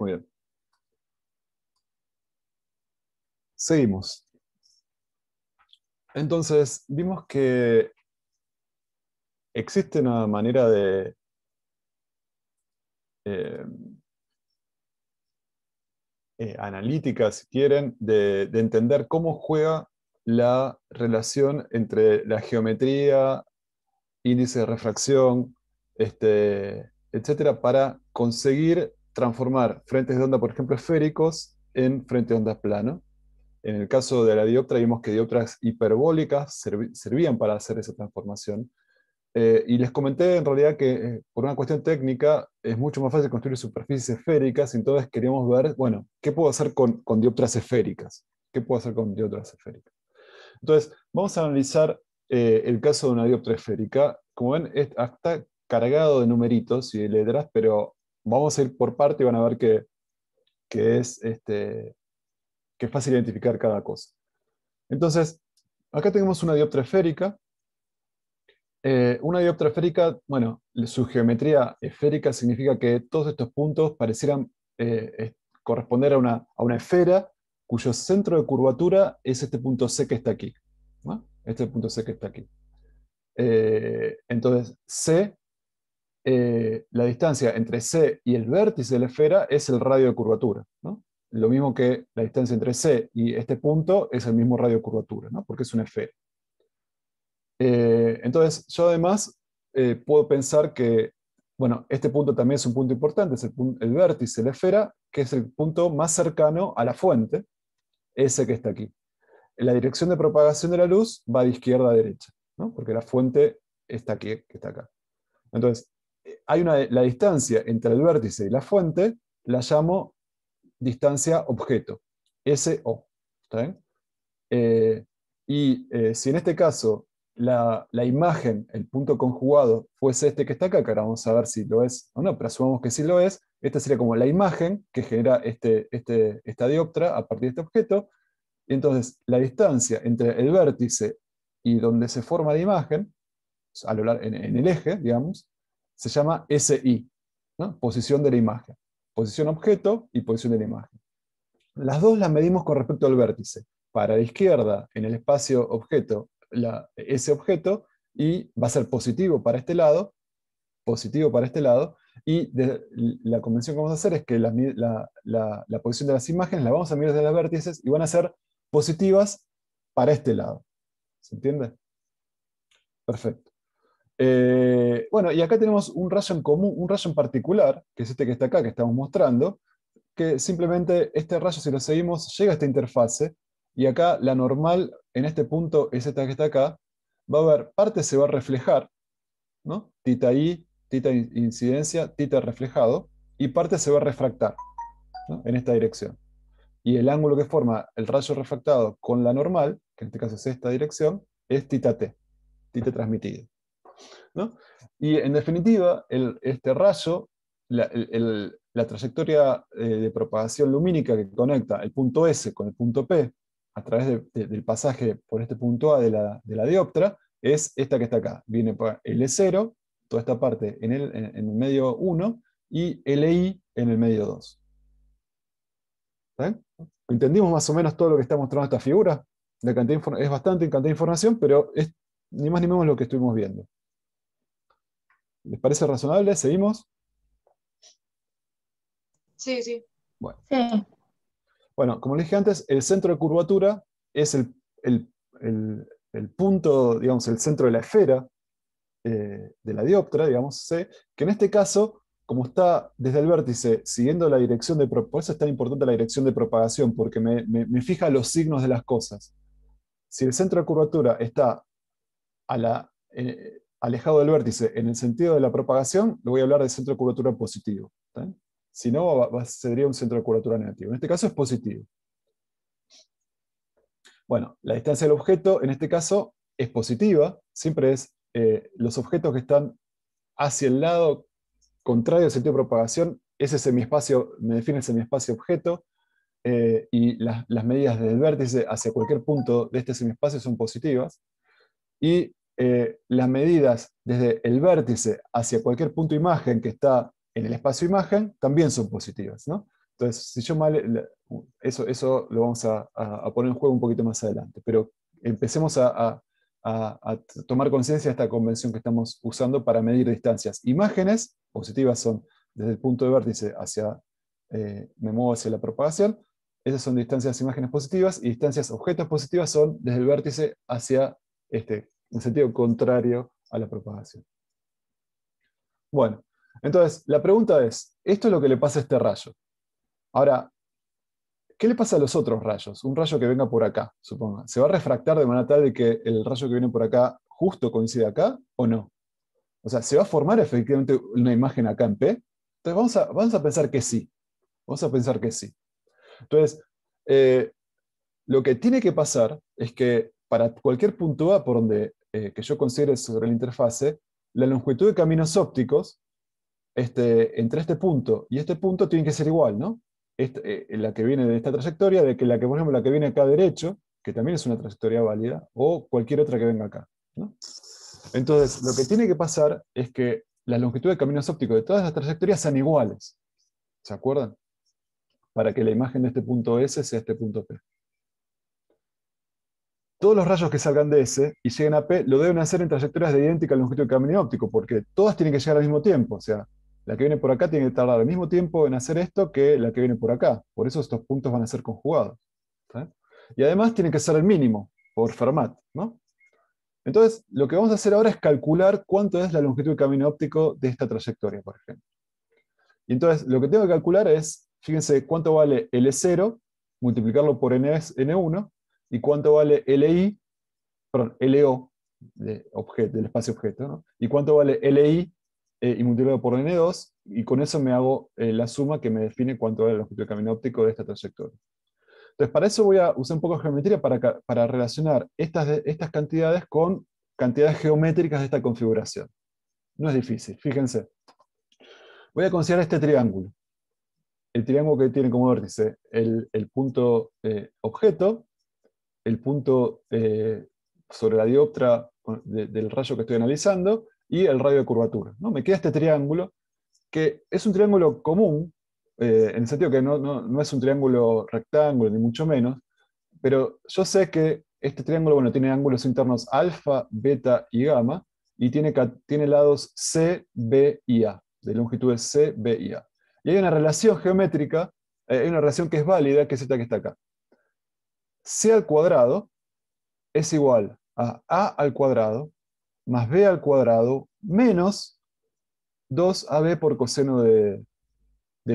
Muy bien. Seguimos. Entonces, vimos que existe una manera de eh, analítica, si quieren, de entender cómo juega la relación entre la geometría, índice de refracción, etcétera, para conseguir transformar frentes de onda, por ejemplo, esféricos en frentes de onda plano. En el caso de la dioptra vimos que dioptras hiperbólicas servían para hacer esa transformación. Y les comenté en realidad que por una cuestión técnica es mucho más fácil construir superficies esféricas, entonces queríamos ver, bueno, ¿qué puedo hacer con dioptras esféricas? ¿Qué puedo hacer con dioptras esféricas? Entonces, vamos a analizar el caso de una dioptra esférica. Como ven, está cargado de numeritos y de letras, pero vamos a ir por parte y van a ver que que es fácil identificar cada cosa. Entonces, acá tenemos una dioptra esférica. Una dioptra esférica, bueno, su geometría esférica significa que todos estos puntos parecieran corresponder a una esfera cuyo centro de curvatura es este punto C que está aquí, ¿no? Este punto C que está aquí. Entonces, C, la distancia entre C y el vértice de la esfera es el radio de curvatura, ¿no? Lo mismo que la distancia entre C y este punto es el mismo radio de curvatura, ¿no? Porque es una esfera. Entonces, yo además puedo pensar que, bueno, este punto también es un punto importante, es el vértice de la esfera, que es el punto más cercano a la fuente, ese que está aquí. La dirección de propagación de la luz va de izquierda a derecha, ¿no? Porque la fuente está aquí, que está acá. Entonces, la distancia entre el vértice y la fuente la llamo distancia objeto, SO. ¿Está bien? Si en este caso la imagen, el punto conjugado, fuese este que está acá, que ahora vamos a ver si lo es o no, pero asumamos que sí lo es, esta sería como la imagen que genera esta dioptra a partir de este objeto, y entonces la distancia entre el vértice y donde se forma la imagen, en el eje, digamos, se llama SI, ¿no? Posición de la imagen. Posición objeto y posición de la imagen. Las dos las medimos con respecto al vértice. Para la izquierda, en el espacio objeto, ese objeto, y va a ser positivo para este lado, y la convención que vamos a hacer es que la posición de las imágenes la vamos a medir desde los vértices y van a ser positivas para este lado. ¿Se entiende? Perfecto. Bueno, y acá tenemos un rayo en común, un rayo en particular, que es este que está acá, que estamos mostrando, que simplemente este rayo, si lo seguimos, llega a esta interfase, y acá la normal en este punto es esta que está acá, va a haber, parte se va a reflejar, ¿no? Tita I, tita incidencia, tita reflejado, y parte se va a refractar, ¿no? En esta dirección. Y el ángulo que forma el rayo refractado con la normal, que en este caso es esta dirección, es tita T, tita transmitido, ¿no? Y en definitiva, este rayo, la trayectoria de propagación lumínica que conecta el punto S con el punto P a través del pasaje por este punto A de la dioptra, es esta que está acá. Viene por L0, toda esta parte en el medio 1, y LI en el medio 2. ¿Está? ¿Entendimos más o menos todo lo que está mostrando esta figura? Es bastante cantidad de información, pero es ni más ni menos lo que estuvimos viendo. ¿Les parece razonable? ¿Seguimos? Sí, sí. Bueno. Sí. Bueno, como les dije antes, el centro de curvatura es el punto, digamos, el centro de la esfera de la dioptra, digamos, C, que en este caso, como está desde el vértice siguiendo la dirección de propagación, por eso es tan importante la dirección de propagación, porque me fija los signos de las cosas. Si el centro de curvatura está alejado del vértice en el sentido de la propagación, le voy a hablar de centro de curvatura positivo. ¿Está bien? Si no, sería un centro de curvatura negativo. En este caso es positivo. Bueno, la distancia del objeto en este caso es positiva, siempre es los objetos que están hacia el lado contrario al sentido de propagación, ese semiespacio me define el semiespacio objeto, y las medidas del vértice hacia cualquier punto de este semiespacio son positivas, y las medidas desde el vértice hacia cualquier punto imagen que está en el espacio imagen también son positivas, ¿no? Entonces, si yo mal, eso lo vamos a poner en juego un poquito más adelante, pero empecemos a tomar conciencia de esta convención que estamos usando para medir distancias. Imágenes positivas son desde el punto de vértice hacia, me muevo hacia la propagación, esas son distancias imágenes positivas, y distancias objetos positivas son desde el vértice hacia en sentido contrario a la propagación. Bueno, entonces la pregunta es, esto es lo que le pasa a este rayo. Ahora, ¿qué le pasa a los otros rayos? Un rayo que venga por acá, suponga. ¿Se va a refractar de manera tal de que el rayo que viene por acá justo coincide acá o no? O sea, ¿se va a formar efectivamente una imagen acá en P? Entonces vamos a pensar que sí. Vamos a pensar que sí. Entonces, eh, lo que tiene que pasar es que para cualquier punto A por donde que yo considere sobre la interfase, la longitud de caminos ópticos entre este punto y este punto tiene que ser igual, ¿no? La que viene de esta trayectoria, de que la que, por ejemplo, la que viene acá derecho, que también es una trayectoria válida, o cualquier otra que venga acá, ¿no? Entonces, lo que tiene que pasar es que la longitud de caminos ópticos de todas las trayectorias sean iguales. ¿Se acuerdan? Para que la imagen de este punto S sea este punto P. Todos los rayos que salgan de S y lleguen a P lo deben hacer en trayectorias de idéntica longitud de camino óptico, porque todas tienen que llegar al mismo tiempo. O sea, la que viene por acá tiene que tardar al mismo tiempo en hacer esto que la que viene por acá. Por eso estos puntos van a ser conjugados. ¿Sí? Y además tiene que ser el mínimo, por Fermat, ¿no? Entonces, lo que vamos a hacer ahora es calcular cuánto es la longitud de camino óptico de esta trayectoria, por ejemplo. Y entonces, lo que tengo que calcular es, fíjense, cuánto vale L0, multiplicarlo por N1, y cuánto vale LI, perdón, LO, del espacio objeto, ¿no? Y cuánto vale LI y multiplicarlo por N2, y con eso me hago la suma que me define cuánto vale la longitud de camino óptico de esta trayectoria. Entonces, para eso voy a usar un poco de geometría para relacionar estas cantidades con cantidades geométricas de esta configuración. No es difícil, fíjense. Voy a considerar este triángulo. El triángulo que tiene como vértice el punto objeto, el punto sobre la dioptra del rayo que estoy analizando y el radio de curvatura, ¿no? Me queda este triángulo, que es un triángulo común, en el sentido que no es un triángulo rectángulo, ni mucho menos, pero yo sé que este triángulo, bueno, tiene ángulos internos alfa, beta y gamma, y tiene lados C, B y A, de longitudes C, B y A. Y hay una relación geométrica, hay una relación que es válida, que es esta que está acá. C al cuadrado es igual a al cuadrado más B al cuadrado menos 2AB por coseno del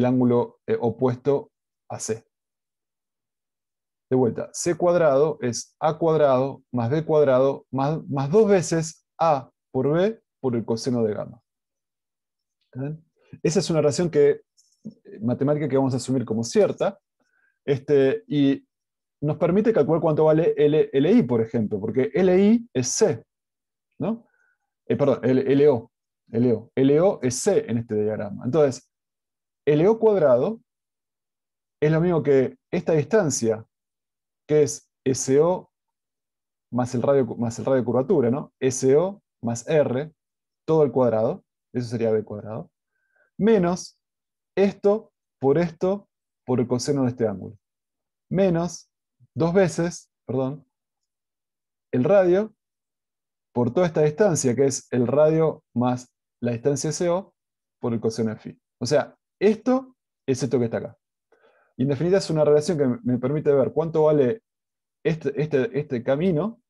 ángulo opuesto a C. De vuelta, C cuadrado es A cuadrado más B cuadrado más dos veces A por B por el coseno de gamma. ¿Bien? Esa es una relación matemática que vamos a asumir como cierta, y nos permite calcular cuánto vale LI, por ejemplo, porque LI es C, ¿no? Perdón, LO. LO es C en este diagrama. Entonces, LO cuadrado es lo mismo que esta distancia, que es SO más el radio de curvatura, ¿no? SO más R, todo al cuadrado, eso sería B cuadrado, menos esto por el coseno de este ángulo, menos dos veces, perdón, el radio por toda esta distancia, que es el radio más la distancia SO por el coseno de phi. O sea, esto es esto que está acá. Y en definitiva es una relación que me permite ver cuánto vale este camino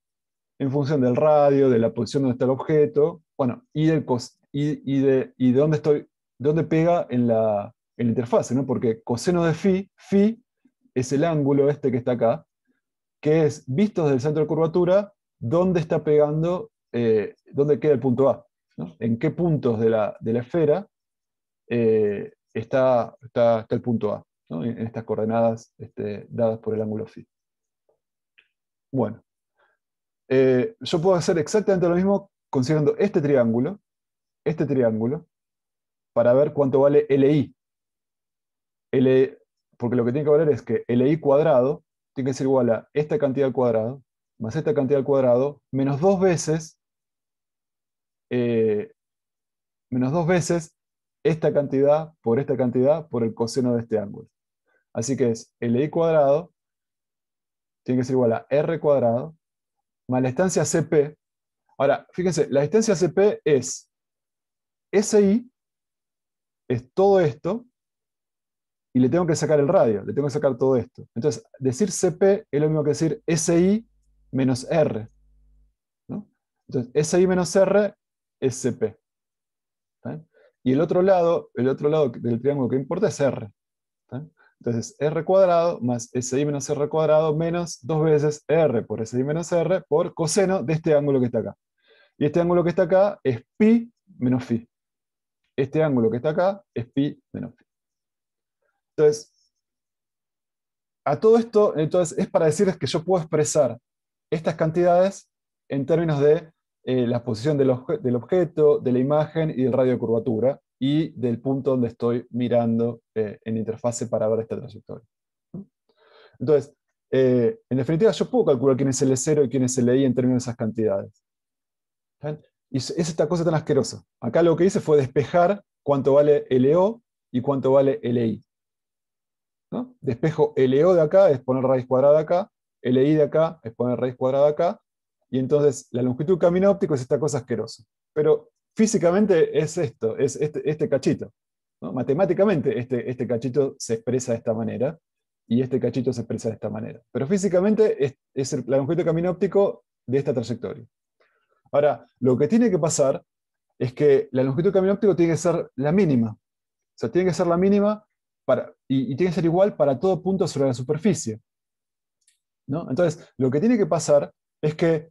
en función del radio, de la posición donde está el objeto, bueno, y de dónde pega en la interfase, ¿no? Porque coseno de phi es el ángulo este que está acá, que es, visto desde el centro de curvatura, dónde está pegando, dónde queda el punto A, ¿no? En qué puntos de la esfera está el punto A, ¿no? En estas coordenadas dadas por el ángulo phi. Bueno, yo puedo hacer exactamente lo mismo considerando este triángulo, para ver cuánto vale LI. Porque lo que tiene que valer es que LI cuadrado tiene que ser igual a esta cantidad al cuadrado, más esta cantidad al cuadrado, eh, menos dos veces esta cantidad por el coseno de este ángulo. Así que es LI cuadrado, tiene que ser igual a R cuadrado, más la distancia CP. Ahora, fíjense, la distancia CP es SI, es todo esto, y le tengo que sacar el radio, le tengo que sacar todo esto. Entonces, decir CP es lo mismo que decir SI menos R, ¿no? Entonces, SI menos R es CP. ¿Está? Y el otro lado del triángulo que importa es R. ¿Está? Entonces, R cuadrado más SI menos R cuadrado menos 2 veces R por SI menos R por coseno de este ángulo que está acá. Y este ángulo que está acá es pi menos phi. Este ángulo que está acá es pi menos phi. Entonces, a todo esto, entonces, es para decirles que yo puedo expresar estas cantidades en términos de la posición del objeto, de la imagen y del radio de curvatura, y del punto donde estoy mirando en la interfase para ver esta trayectoria. Entonces, en definitiva, yo puedo calcular quién es L0 y quién es LI en términos de esas cantidades. ¿Saben? Y es esta cosa tan asquerosa. Acá lo que hice fue despejar cuánto vale LO y cuánto vale LI. ¿No? Despejo LO de acá, es poner raíz cuadrada de acá, LI de acá, es poner raíz cuadrada de acá, y entonces la longitud de camino óptico es esta cosa asquerosa. Pero físicamente es esto, es este cachito. ¿No? Matemáticamente este cachito se expresa de esta manera, y este cachito se expresa de esta manera. Pero físicamente es la longitud de camino óptico de esta trayectoria. Ahora, lo que tiene que pasar es que la longitud de camino óptico tiene que ser la mínima. O sea, tiene que ser la mínima y tiene que ser igual para todo punto sobre la superficie. ¿No? Entonces, lo que tiene que pasar es que,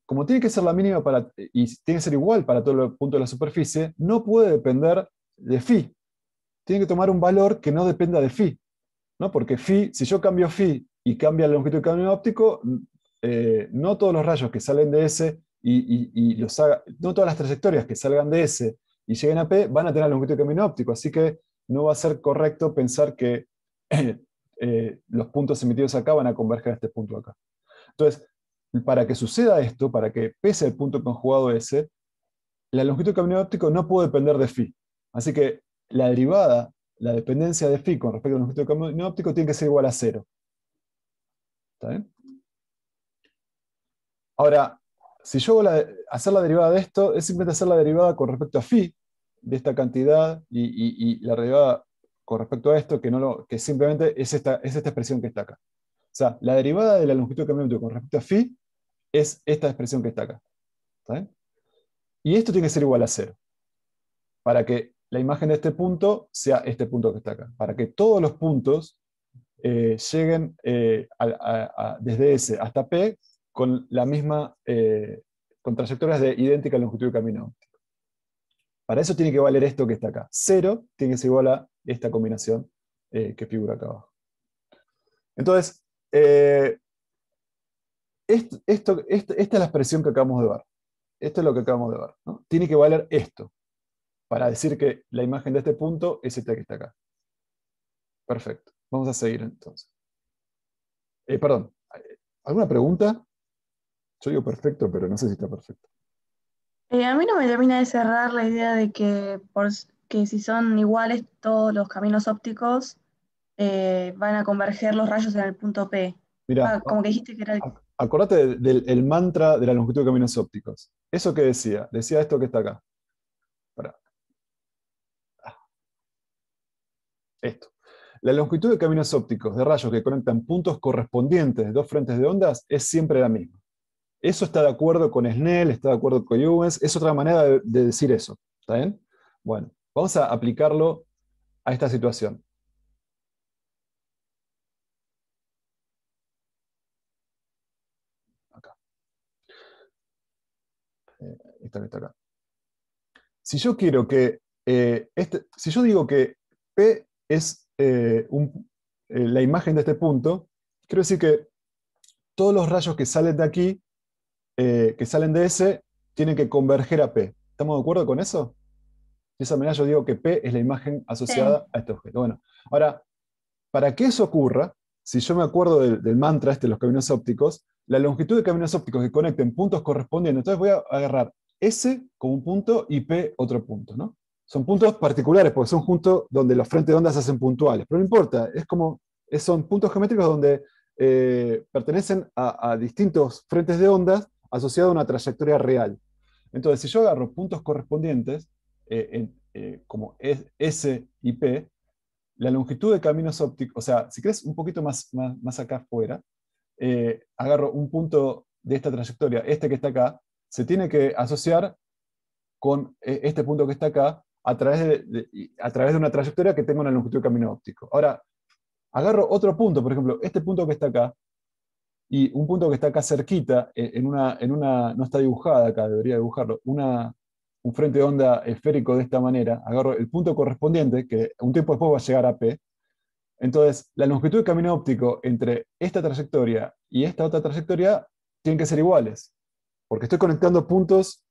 como tiene que ser la mínima y tiene que ser igual para todos los puntos de la superficie, no puede depender de phi. Tiene que tomar un valor que no dependa de phi. ¿No? Porque phi, si yo cambio phi y cambia la longitud de camino óptico, no todos los rayos que salen de S no todas las trayectorias que salgan de S y lleguen a P van a tener longitud de camino óptico. Así que no va a ser correcto pensar que los puntos emitidos acá van a converger a este punto acá. Entonces, para que suceda esto, para que pese el punto conjugado S, la longitud de camino óptico no puede depender de phi. Así que la derivada, la dependencia de phi con respecto a la longitud de camino óptico tiene que ser igual a 0. ¿Está bien? Ahora, si yo voy a hacer la derivada de esto, es simplemente hacer la derivada con respecto a phi de esta cantidad y la derivada con respecto a esto, que simplemente es esta expresión que está acá. O sea, la derivada de la longitud de camino óptico con respecto a phi es esta expresión que está acá. ¿Está bien? Y esto tiene que ser igual a 0, para que la imagen de este punto sea este punto que está acá. Para que todos los puntos lleguen desde S hasta P con la misma, con trayectorias de idéntica longitud de camino óptico. Para eso tiene que valer esto que está acá. 0 tiene que ser igual a esta combinación que figura acá abajo. Entonces, esta es la expresión que acabamos de ver. Esto es lo que acabamos de ver, ¿no? Tiene que valer esto, para decir que la imagen de este punto es esta que está acá. Perfecto. Vamos a seguir entonces. Perdón, ¿alguna pregunta? Yo digo perfecto, pero no sé si está perfecto. A mí no me termina de cerrar la idea de que si son iguales todos los caminos ópticos, van a converger los rayos en el punto P. Mira, Como que dijiste que era el... acordate del mantra de la longitud de caminos ópticos. ¿Eso qué decía? Decía esto que está acá. Pará. Esto. La longitud de caminos ópticos de rayos que conectan puntos correspondientes de dos frentes de ondas es siempre la misma. Eso está de acuerdo con Snell, está de acuerdo con Huygens, es otra manera de decir eso. ¿Está bien? Bueno, vamos a aplicarlo a esta situación. Acá. Esta que está acá. Si yo quiero que, si yo digo que P es la imagen de este punto, quiero decir que todos los rayos que salen de aquí, que salen de S, tienen que converger a P. ¿Estamos de acuerdo con eso? De esa manera yo digo que P es la imagen Sí. asociada a este objeto. Bueno, ahora, para que eso ocurra, si yo me acuerdo del mantra de los caminos ópticos, la longitud de caminos ópticos que conecten puntos correspondientes, entonces voy a agarrar S como un punto y P otro punto, ¿no? Son puntos particulares, porque son puntos donde los frentes de ondas se hacen puntuales, pero no importa, es como son puntos geométricos donde pertenecen a distintos frentes de ondas asociados a una trayectoria real. Entonces, si yo agarro puntos correspondientes, como S y P, la longitud de caminos ópticos, o sea, si querés un poquito más acá afuera, agarro un punto de esta trayectoria, este que está acá, se tiene que asociar con este punto que está acá a través de una trayectoria que tenga una longitud de camino óptico. Ahora, agarro otro punto, por ejemplo, este punto que está acá, y un punto que está acá cerquita, no está dibujada acá, debería dibujarlo, un frente de onda esférico de esta manera, agarro el punto correspondiente, que un tiempo después va a llegar a P. Entonces, la longitud de camino óptico entre esta trayectoria y esta otra trayectoria tienen que ser iguales, porque estoy conectando puntos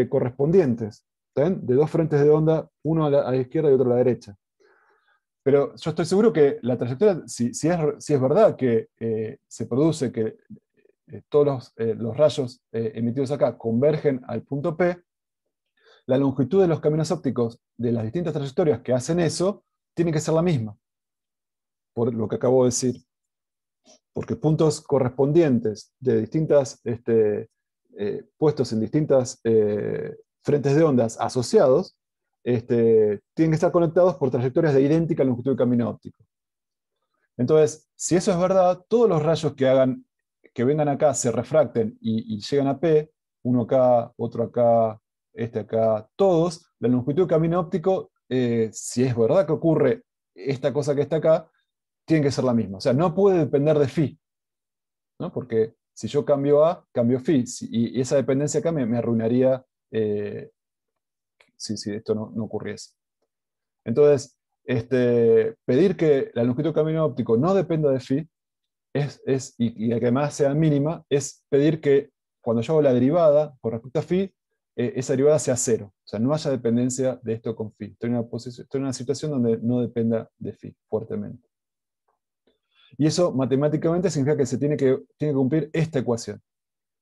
correspondientes, ¿saben? De dos frentes de onda, uno a la izquierda y otro a la derecha. Pero yo estoy seguro que la trayectoria, si es verdad que se produce que todos los rayos emitidos acá convergen al punto P, la longitud de los caminos ópticos de las distintas trayectorias que hacen eso tiene que ser la misma, por lo que acabo de decir. Porque puntos correspondientes de distintas puestos en distintas frentes de ondas asociados tienen que estar conectados por trayectorias de idéntica longitud de camino óptico. Entonces, si eso es verdad, todos los rayos que vengan acá se refracten y llegan a P, uno acá, otro acá, este acá, todos, la longitud de camino óptico, si es verdad que ocurre esta cosa que está acá, tiene que ser la misma. O sea, no puede depender de phi, ¿no? Porque si yo cambio A, cambio phi, y esa dependencia acá me arruinaría si esto no ocurriese. Entonces, pedir que la longitud de camino óptico no dependa de phi y que además sea mínima, es pedir que cuando yo hago la derivada con respecto a phi, esa derivada sea cero. O sea, no haya dependencia de esto con phi. Estoy en una situación donde no dependa de phi fuertemente. Y eso matemáticamente significa que tiene que cumplir esta ecuación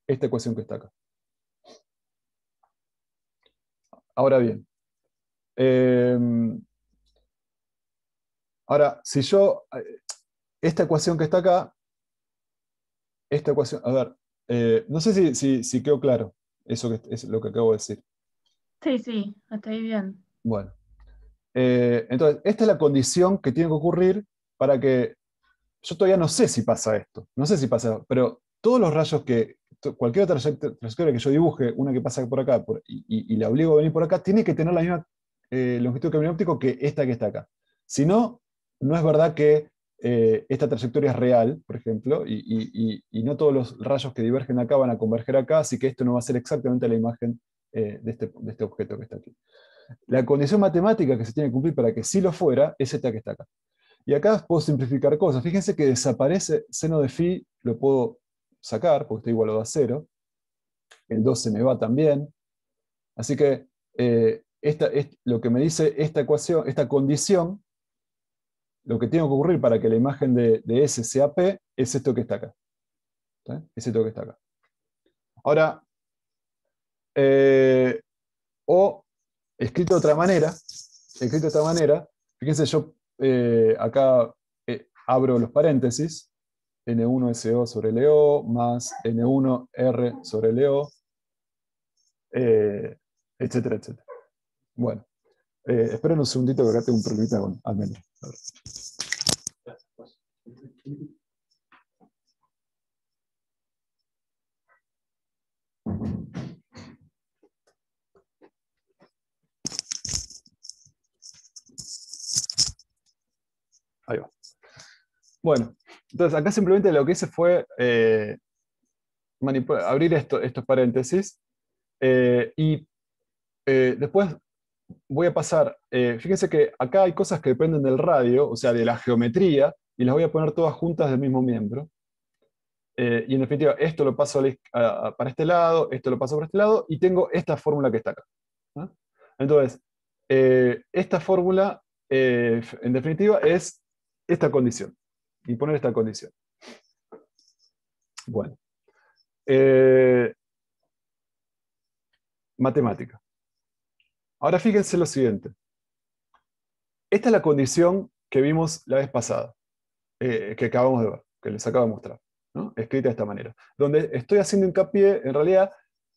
que está acá. Ahora bien, eh, ahora, si yo, esta ecuación que está acá, esta ecuación, a ver, no sé si quedó claro eso que es lo que acabo de decir. Sí, sí, hasta ahí bien. Bueno, entonces, esta es la condición que tiene que ocurrir para que, yo todavía no sé si pasa esto, no sé si pasa, pero todos los rayos cualquier trayectoria que yo dibuje, una que pasa por acá y la obligo a venir por acá, tiene que tener la misma longitud de camino óptico que esta que está acá. Si no, no es verdad que esta trayectoria es real, por ejemplo, y no todos los rayos que divergen acá van a converger acá, así que esto no va a ser exactamente la imagen de este objeto que está aquí. La condición matemática que se tiene que cumplir para que sí lo fuera es esta que está acá. Y acá puedo simplificar cosas. Fíjense que desaparece seno de phi, lo puedo sacar porque está igualado a 0. El 2 se me va también. Así que lo que me dice esta ecuación, esta condición, lo que tiene que ocurrir para que la imagen de S sea P, es esto que está acá. ¿Sí? Es esto que está acá. Ahora, o escrito de otra manera, fíjense, yo acá abro los paréntesis, N1SO sobre LO más N1R sobre LO, etcétera, etcétera. Bueno, esperen un segundito que acá tengo un problemita con Almendra. Ahí va. Bueno, entonces acá simplemente lo que hice fue abrir estos paréntesis y después voy a pasar, fíjense que acá hay cosas que dependen del radio, o sea, de la geometría, y las voy a poner todas juntas del mismo miembro. Y en definitiva, esto lo paso para este lado, esto lo paso para este lado, y tengo esta fórmula que está acá. ¿No? Entonces, esta fórmula, en definitiva, es esta condición. Y poner esta condición. Bueno. Matemática. Ahora fíjense lo siguiente. Esta es la condición que vimos la vez pasada. que acabamos de ver, que les acabo de mostrar, ¿no? Escrita de esta manera. Donde estoy haciendo hincapié, en realidad,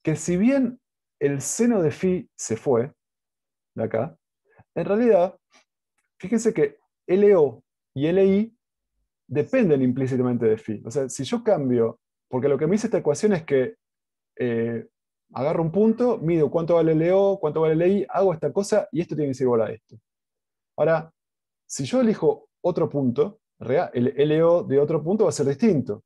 que si bien el seno de phi se fue de acá, en realidad, fíjense que LO y LI dependen implícitamente de phi. O sea, si yo cambio, porque lo que me dice esta ecuación es que agarro un punto, mido cuánto vale LO, cuánto vale LI, hago esta cosa y esto tiene que ser igual a esto. Ahora, si yo elijo otro punto, el LO de otro punto va a ser distinto.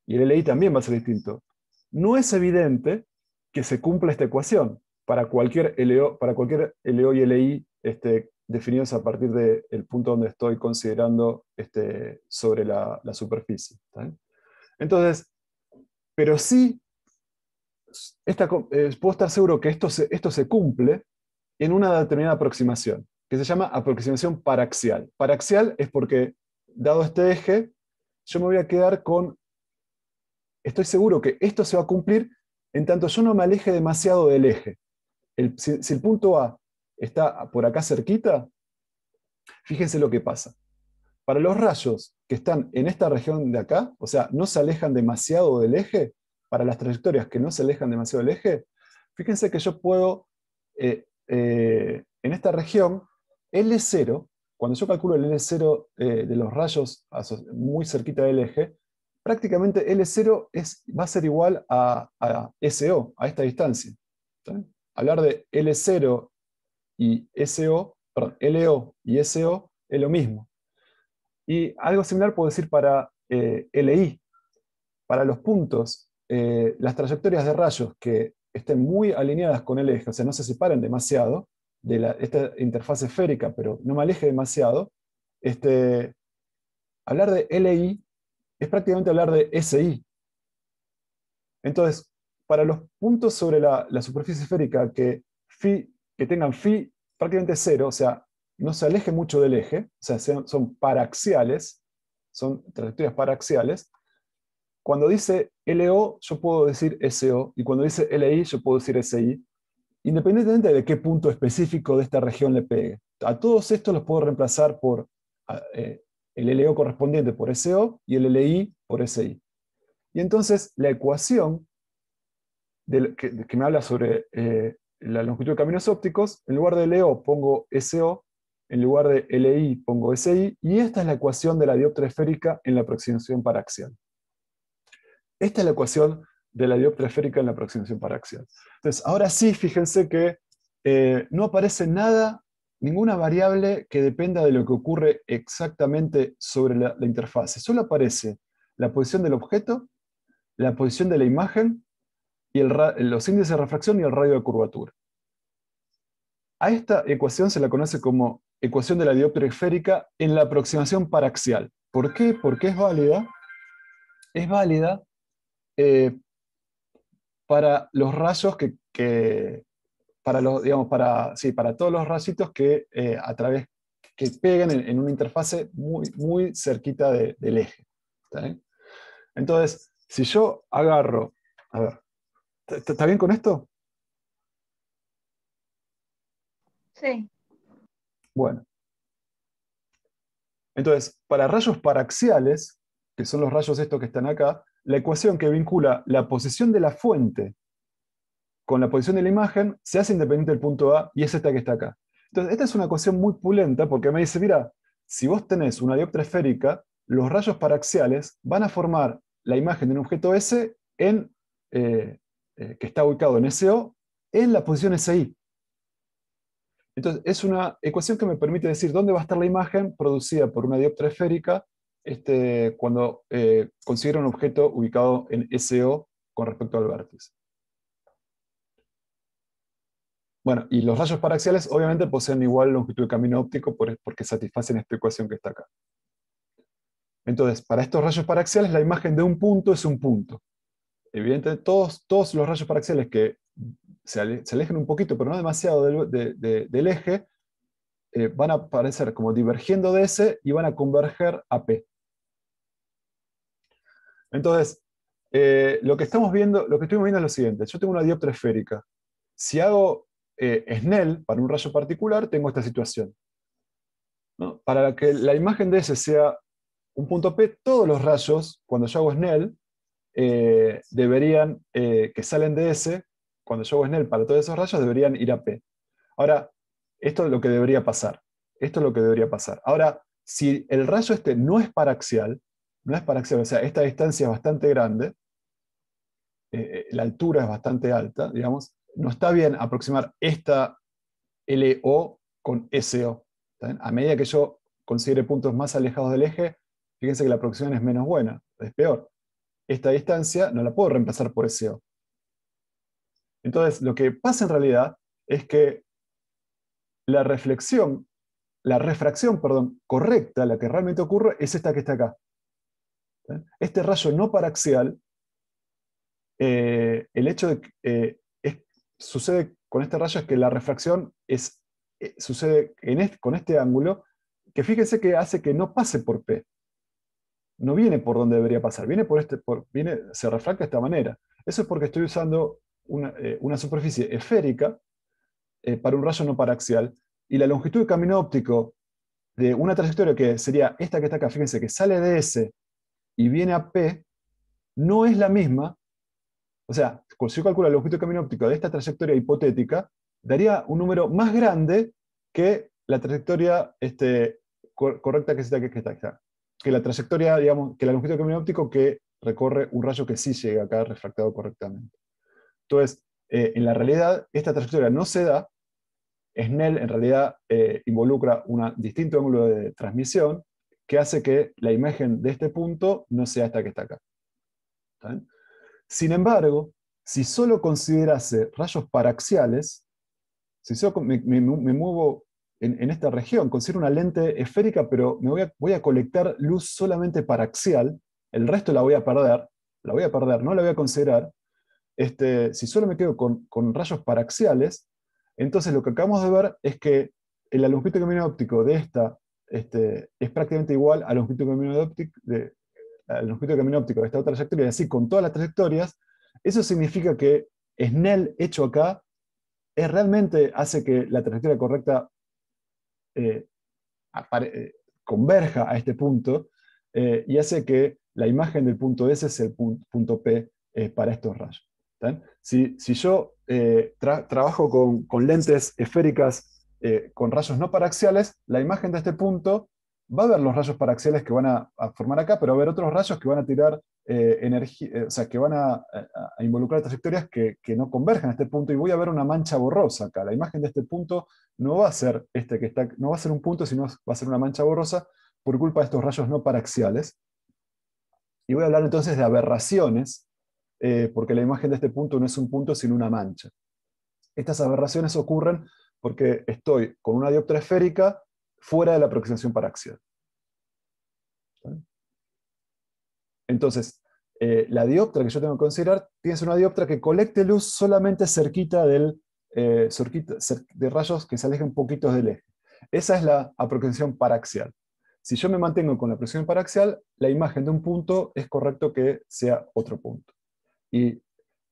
Y el LI también va a ser distinto. No es evidente que se cumpla esta ecuación para cualquier LO y LI definidos a partir del punto donde estoy considerando sobre la superficie. ¿Está bien? Entonces, pero sí, puedo estar seguro que esto se cumple en una determinada aproximación, que se llama aproximación paraxial. Paraxial es porque, dado este eje, yo me voy a quedar con, estoy seguro que esto se va a cumplir en tanto yo no me aleje demasiado del eje. Si el punto A está por acá cerquita, fíjense lo que pasa. Para los rayos que están en esta región de acá, o sea, no se alejan demasiado del eje, para las trayectorias que no se alejan demasiado del eje, fíjense que yo puedo, en esta región, L0, cuando yo calculo el L0 de los rayos muy cerquita del eje, prácticamente L0 va a ser igual a SO, a esta distancia. ¿Sí? Hablar de L0 y SO, perdón, LO y SO es lo mismo. Y algo similar puedo decir para LI. Para los puntos, las trayectorias de rayos que estén muy alineadas con el eje, o sea, no se separen demasiado de esta interfaz esférica, pero no me aleje demasiado, hablar de LI es prácticamente hablar de SI. Entonces, para los puntos sobre la superficie esférica que tengan phi prácticamente cero, o sea, no se aleje mucho del eje, o sea, son paraxiales, son trayectorias paraxiales. Cuando dice LO, yo puedo decir SO, y cuando dice LI, yo puedo decir SI, independientemente de qué punto específico de esta región le pegue. A todos estos los puedo reemplazar por el LO correspondiente por SO y el LI por SI. Y entonces la ecuación que me habla sobre la longitud de caminos ópticos, en lugar de LO pongo SO, en lugar de LI pongo SI, y esta es la ecuación de la dioptria esférica en la aproximación paraxial. Esta es la ecuación de la dioptria esférica en la aproximación paraxial. Entonces, ahora sí, fíjense que no aparece nada, ninguna variable que dependa de lo que ocurre exactamente sobre la interfase. Solo aparece la posición del objeto, la posición de la imagen, y los índices de refracción y el radio de curvatura. A esta ecuación se la conoce como ecuación de la dioptria esférica en la aproximación paraxial. ¿Por qué? Porque es válida. Es válida para los rayos para los, digamos, para todos los rayitos que que peguen en una interfase muy, muy cerquita del eje. ¿Está bien? Entonces, si yo agarro, a ver, ¿está bien con esto? Sí. Bueno. Entonces, para rayos paraxiales, que son los rayos estos que están acá, la ecuación que vincula la posición de la fuente con la posición de la imagen se hace independiente del punto A y es esta que está acá. Entonces, esta es una ecuación muy pulenta porque me dice, mira, si vos tenés una dioptria esférica, los rayos paraxiales van a formar la imagen de un objeto S que está ubicado en SO en la posición SI. Entonces, es una ecuación que me permite decir dónde va a estar la imagen producida por una dioptria esférica cuando considero un objeto ubicado en SO con respecto al vértice. Bueno, y los rayos paraxiales obviamente poseen igual longitud de camino óptico porque satisfacen esta ecuación que está acá. Entonces, para estos rayos paraxiales, la imagen de un punto es un punto. Evidentemente, todos los rayos paraxiales que se alejen un poquito, pero no demasiado del eje, van a aparecer como divergiendo de S y van a converger a P. Entonces, lo que estuvimos viendo es lo siguiente. Yo tengo una dioptria esférica. Si hago Snell para un rayo particular, tengo esta situación, ¿no? Para que la imagen de S sea un punto P, todos los rayos, cuando yo hago Snell, deberían, que salen de S, cuando yo hago Snell para todos esos rayos, deberían ir a P. Ahora, esto es lo que debería pasar. Esto es lo que debería pasar. Ahora, si el rayo este no es paraxial, o sea, esta distancia es bastante grande, la altura es bastante alta, digamos, no está bien aproximar esta LO con SO. ¿Está bien? A medida que yo considere puntos más alejados del eje, fíjense que la aproximación es menos buena, es peor. Esta distancia no la puedo reemplazar por SO. Entonces, lo que pasa en realidad es que la refracción, perdón, correcta, la que realmente ocurre, es esta que está acá. Este rayo no paraxial, el hecho de que sucede con este rayo es que la refracción sucede con este ángulo, que fíjense que hace que no pase por P. No viene por donde debería pasar, se refracta de esta manera. Eso es porque estoy usando una superficie esférica para un rayo no paraxial, y la longitud de camino óptico de una trayectoria que sería esta que está acá, fíjense que sale de S y viene a P, no es la misma. O sea, si yo calculo la longitud de camino óptico de esta trayectoria hipotética, daría un número más grande que la trayectoria correcta que está acá. Que la trayectoria, digamos, que la longitud de camino óptico que recorre un rayo que sí llega acá refractado correctamente. Entonces, en la realidad, esta trayectoria no se da. Snell en realidad involucra un distinto ángulo de transmisión que hace que la imagen de este punto no sea esta que está acá. ¿Está bien? Sin embargo, si solo considerase rayos paraxiales, si solo me muevo en esta región, considero una lente esférica, pero voy a colectar luz solamente paraxial, el resto la voy a perder, no la voy a considerar. Si solo me quedo con rayos paraxiales, entonces lo que acabamos de ver es que la longitud de camino óptico de esta es prácticamente igual a la longitud de camino óptico la longitud de camino óptico de esta otra trayectoria, y así con todas las trayectorias. Eso significa que Snell hecho acá realmente hace que la trayectoria correcta eh, converja a este punto, y hace que la imagen del punto S es el punto P para estos rayos. Si yo trabajo con lentes esféricas con rayos no paraxiales, la imagen de este punto va a haber los rayos paraxiales que van a formar acá, pero va a haber otros rayos que van a tirar energía, o sea, que van a involucrar trayectorias que no convergen a este punto, y voy a ver una mancha borrosa acá. La imagen de este punto no va a ser no va a ser un punto, sino va a ser una mancha borrosa por culpa de estos rayos no paraxiales. Y voy a hablar entonces de aberraciones, porque la imagen de este punto no es un punto, sino una mancha. Estas aberraciones ocurren porque estoy con una dioptra esférica fuera de la aproximación paraxial. Entonces, la dioptra que yo tengo que considerar tiene que ser una dioptra que colecte luz solamente cerquita de rayos que se alejen poquitos del eje. Esa es la aproximación paraxial. Si yo me mantengo con la aproximación paraxial, la imagen de un punto es correcto que sea otro punto. Y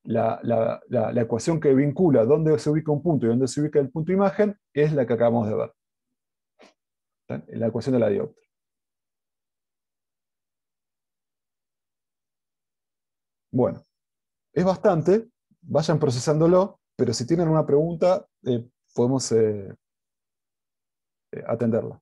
la ecuación que vincula dónde se ubica un punto y dónde se ubica el punto imagen es la que acabamos de ver. La ecuación de la dioptra. Bueno, es bastante, vayan procesándolo, pero si tienen una pregunta, podemos atenderla.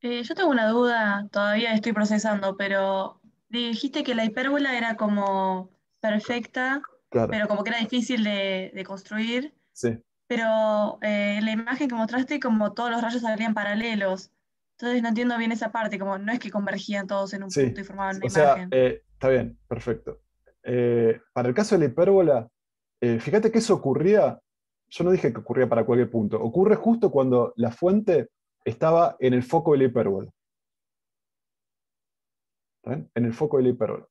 Yo tengo una duda, todavía estoy procesando, pero dijiste que la hipérbola era como perfecta, Claro, pero como que era difícil de construir, sí. pero en la imagen que mostraste como todos los rayos salían paralelos. Entonces no entiendo bien esa parte, como no es que convergían todos en un punto Sí, y formaban una o sea, imagen. está bien, perfecto. Para el caso de la hipérbola, fíjate que eso ocurría, yo no dije que ocurría para cualquier punto, ocurre justo cuando la fuente estaba en el foco de la hipérbola. ¿Está bien? En el foco de la hipérbola.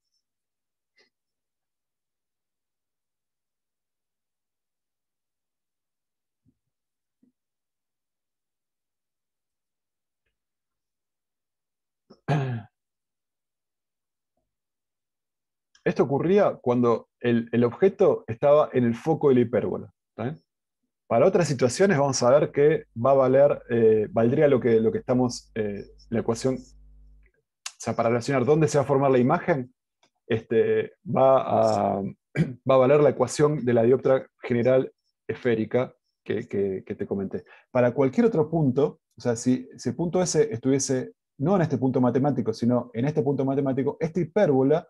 Esto ocurría cuando el objeto estaba en el foco de la hipérbola. ¿Está bien? Para otras situaciones vamos a ver que va a valer, valdría lo que estamos, la ecuación sea, para relacionar dónde se va a formar la imagen, va a valer la ecuación de la dioptra general esférica que te comenté. Para cualquier otro punto, o sea, si el punto S estuviese no en este punto matemático, sino en este punto matemático, esta hipérbola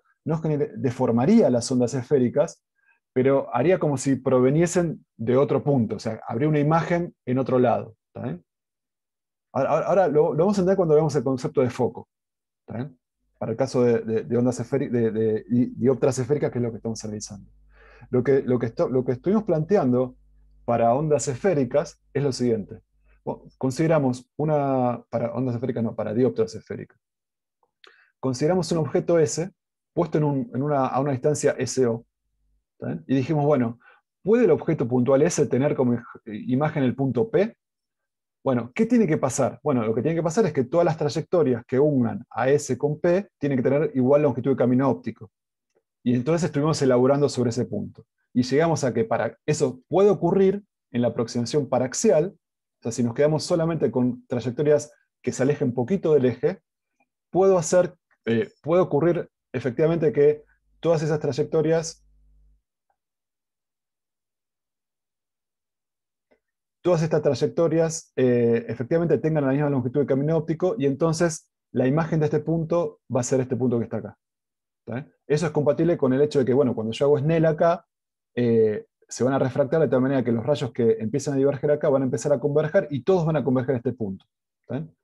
deformaría las ondas esféricas, pero haría como si proveniesen de otro punto, o sea, habría una imagen en otro lado. ¿Está bien? Ahora lo vamos a entender cuando veamos el concepto de foco. ¿Está bien? Para el caso de ondas esféricas, de dioptras esféricas, que es lo que estamos analizando. Lo que estuvimos planteando para ondas esféricas es lo siguiente. Bueno, consideramos para ondas esféricas no, para dioptras esféricas. Consideramos un objeto S puesto a una distancia SO. ¿Está bien? Y dijimos, bueno, ¿puede el objeto puntual S tener como imagen el punto P? Bueno, ¿qué tiene que pasar? Bueno, lo que tiene que pasar es que todas las trayectorias que unan a S con P tienen que tener igual longitud de camino óptico. Y entonces estuvimos elaborando sobre ese punto. Y llegamos a que para eso puede ocurrir en la aproximación paraxial, o sea, si nos quedamos solamente con trayectorias que se alejen poquito del eje, puede ocurrir efectivamente que todas esas trayectorias efectivamente tengan la misma longitud de camino óptico y entonces la imagen de este punto va a ser este punto que está acá. ¿Está bien? Eso es compatible con el hecho de que, bueno, cuando yo hago Snell acá, se van a refractar de tal manera que los rayos que empiezan a diverger acá van a empezar a converger y todos van a converger a este punto. ¿Está bien?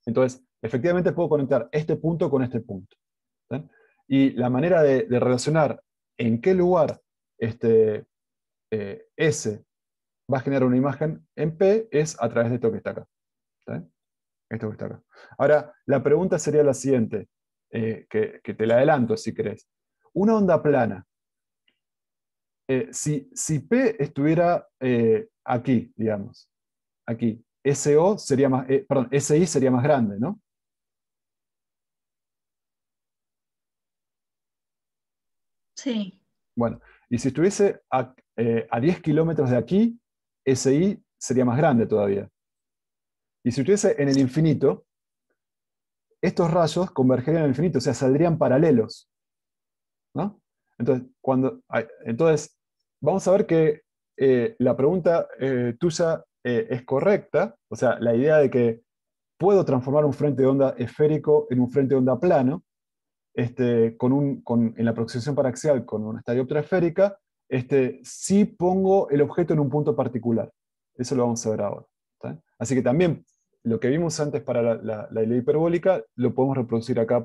Entonces, efectivamente puedo conectar este punto con este punto. ¿Está bien? Y la manera de relacionar en qué lugar S va a generar una imagen en P es a través de esto que está acá. ¿Está bien? Esto que está acá. Ahora, la pregunta sería la siguiente, que te la adelanto si querés. Una onda plana, si P estuviera aquí, digamos, aquí, SO sería más, perdón, SI sería más grande, ¿no? Sí, Bueno, y si estuviese a 10 kilómetros de aquí, SI sería más grande todavía. Y si estuviese en el infinito, estos rayos convergerían en el infinito, o sea, saldrían paralelos, ¿no? Entonces, vamos a ver que la pregunta tuya es correcta, o sea, la idea de que puedo transformar un frente de onda esférico en un frente de onda plano, en la aproximación paraxial con una dioptra esférica, sí pongo el objeto en un punto particular. Eso lo vamos a ver ahora. ¿Está? Así que también lo que vimos antes para la ley hiperbólica lo podemos reproducir acá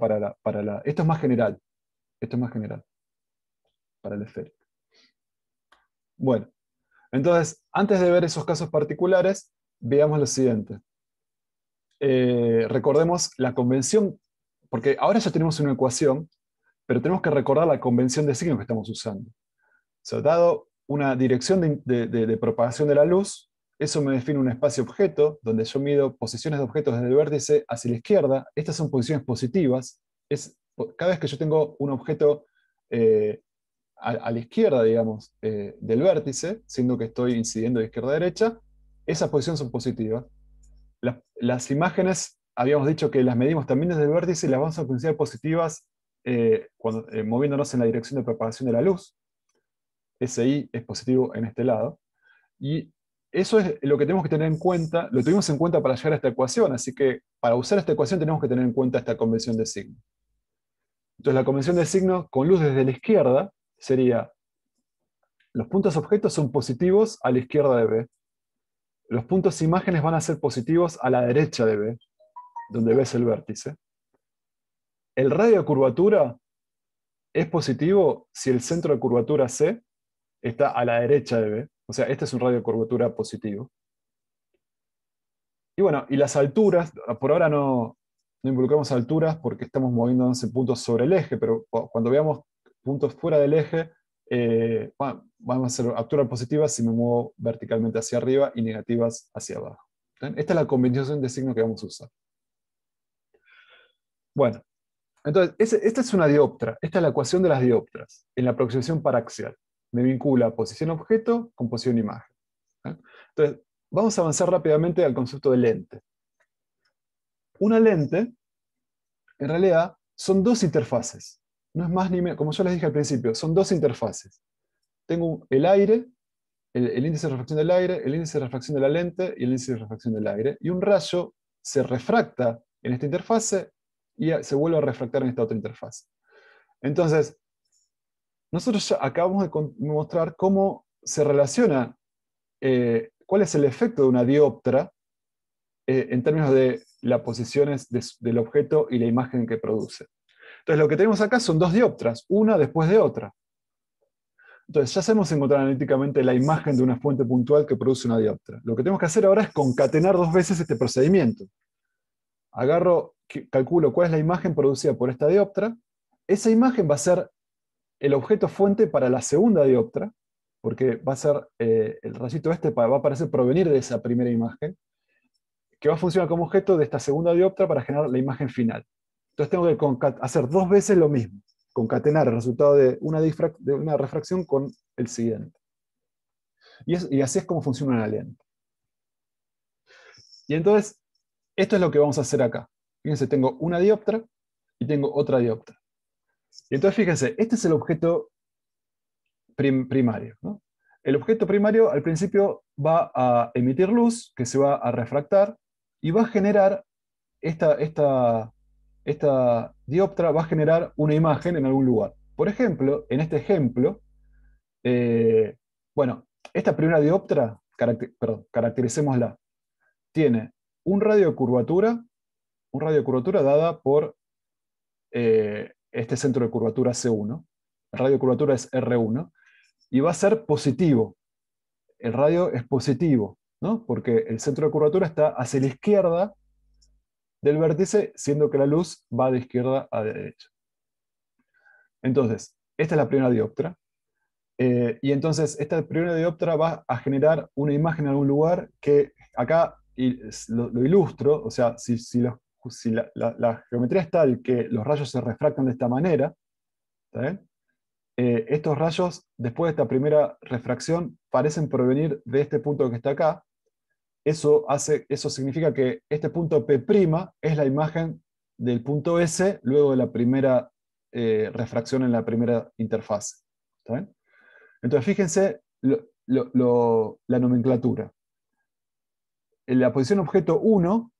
Esto es más general. Esto es más general para el esférico. Bueno, entonces, antes de ver esos casos particulares, veamos lo siguiente. Recordemos la convención, porque ahora ya tenemos una ecuación, pero tenemos que recordar la convención de signos que estamos usando. O sea, dado una dirección de propagación de la luz, eso me define un espacio-objeto, donde yo mido posiciones de objetos desde el vértice hacia la izquierda. Estas son posiciones positivas. Cada vez que yo tengo un objeto a la izquierda, digamos, del vértice, siendo que estoy incidiendo de izquierda a derecha, esas posiciones son positivas. Las imágenes, habíamos dicho que las medimos también desde el vértice y las vamos a considerar positivas moviéndonos en la dirección de propagación de la luz. SI es positivo en este lado. Y eso es lo que tenemos que tener en cuenta, lo tuvimos en cuenta para llegar a esta ecuación, así que para usar esta ecuación tenemos que tener en cuenta esta convención de signos. Entonces la convención de signos con luz desde la izquierda sería, los puntos objetos son positivos a la izquierda de B. Los puntos imágenes van a ser positivos a la derecha de B, donde B es el vértice. El radio de curvatura es positivo si el centro de curvatura C está a la derecha de B. O sea, este es un radio de curvatura positivo. Y bueno, y las alturas, por ahora no involucramos alturas porque estamos moviéndonos en puntos sobre el eje, pero cuando veamos puntos fuera del eje, vamos a hacer alturas positivas si me muevo verticalmente hacia arriba y negativas hacia abajo. ¿Bien? Esta es la combinación de signos que vamos a usar. Bueno, entonces, esta es una dioptra, esta es la ecuación de las dioptras, en la aproximación paraxial. Me vincula posición objeto con posición imagen. ¿Eh? Entonces, vamos a avanzar rápidamente al concepto de lente. Una lente en realidad son dos interfaces. No es más ni menos, como yo les dije al principio, son dos interfaces. Tengo el aire, el índice de refracción del aire, el índice de refracción de la lente y el índice de refracción del aire. Y un rayo se refracta en esta interfase y se vuelve a refractar en esta otra interfase. Entonces, nosotros ya acabamos de mostrar cómo se relaciona, cuál es el efecto de una dioptra en términos de las posiciones del objeto y la imagen que produce. Entonces, lo que tenemos acá son dos dioptras, una después de otra. Entonces, ya sabemos encontrar analíticamente la imagen de una fuente puntual que produce una dioptra. Lo que tenemos que hacer ahora es concatenar dos veces este procedimiento. Agarro, calculo cuál es la imagen producida por esta dioptra. Esa imagen va a ser el objeto fuente para la segunda dioptra, porque va a ser el rayito este va a parecer provenir de esa primera imagen, que va a funcionar como objeto de esta segunda dioptra para generar la imagen final. Entonces tengo que hacer dos veces lo mismo, concatenar el resultado de una refracción con el siguiente. Y así es como funciona una lente. Y entonces, esto es lo que vamos a hacer acá. Fíjense, tengo una dioptra y tengo otra dioptra. Y entonces, fíjense, este es el objeto primario, ¿no? El objeto primario al principio va a emitir luz, que se va a refractar, y va a generar, esta dioptra va a generar una imagen en algún lugar. Por ejemplo, en este ejemplo, eh, bueno, esta primera dioptra, caractericémosla, tiene un radio de curvatura dada por este centro de curvatura C1. El radio de curvatura es R1, y va a ser positivo. El radio es positivo, ¿no? Porque el centro de curvatura está hacia la izquierda del vértice, siendo que la luz va de izquierda a derecha. Entonces, esta es la primera dioptra. Y entonces, esta primera dioptra va a generar una imagen en algún lugar que acá lo ilustro, o sea, si la geometría es tal que los rayos se refractan de esta manera, ¿está bien? Estos rayos, después de esta primera refracción, parecen provenir de este punto que está acá. Eso significa que este punto P' es la imagen del punto S luego de la primera refracción en la primera interfase. ¿Está bien? Entonces, fíjense la nomenclatura. En la posición objeto 1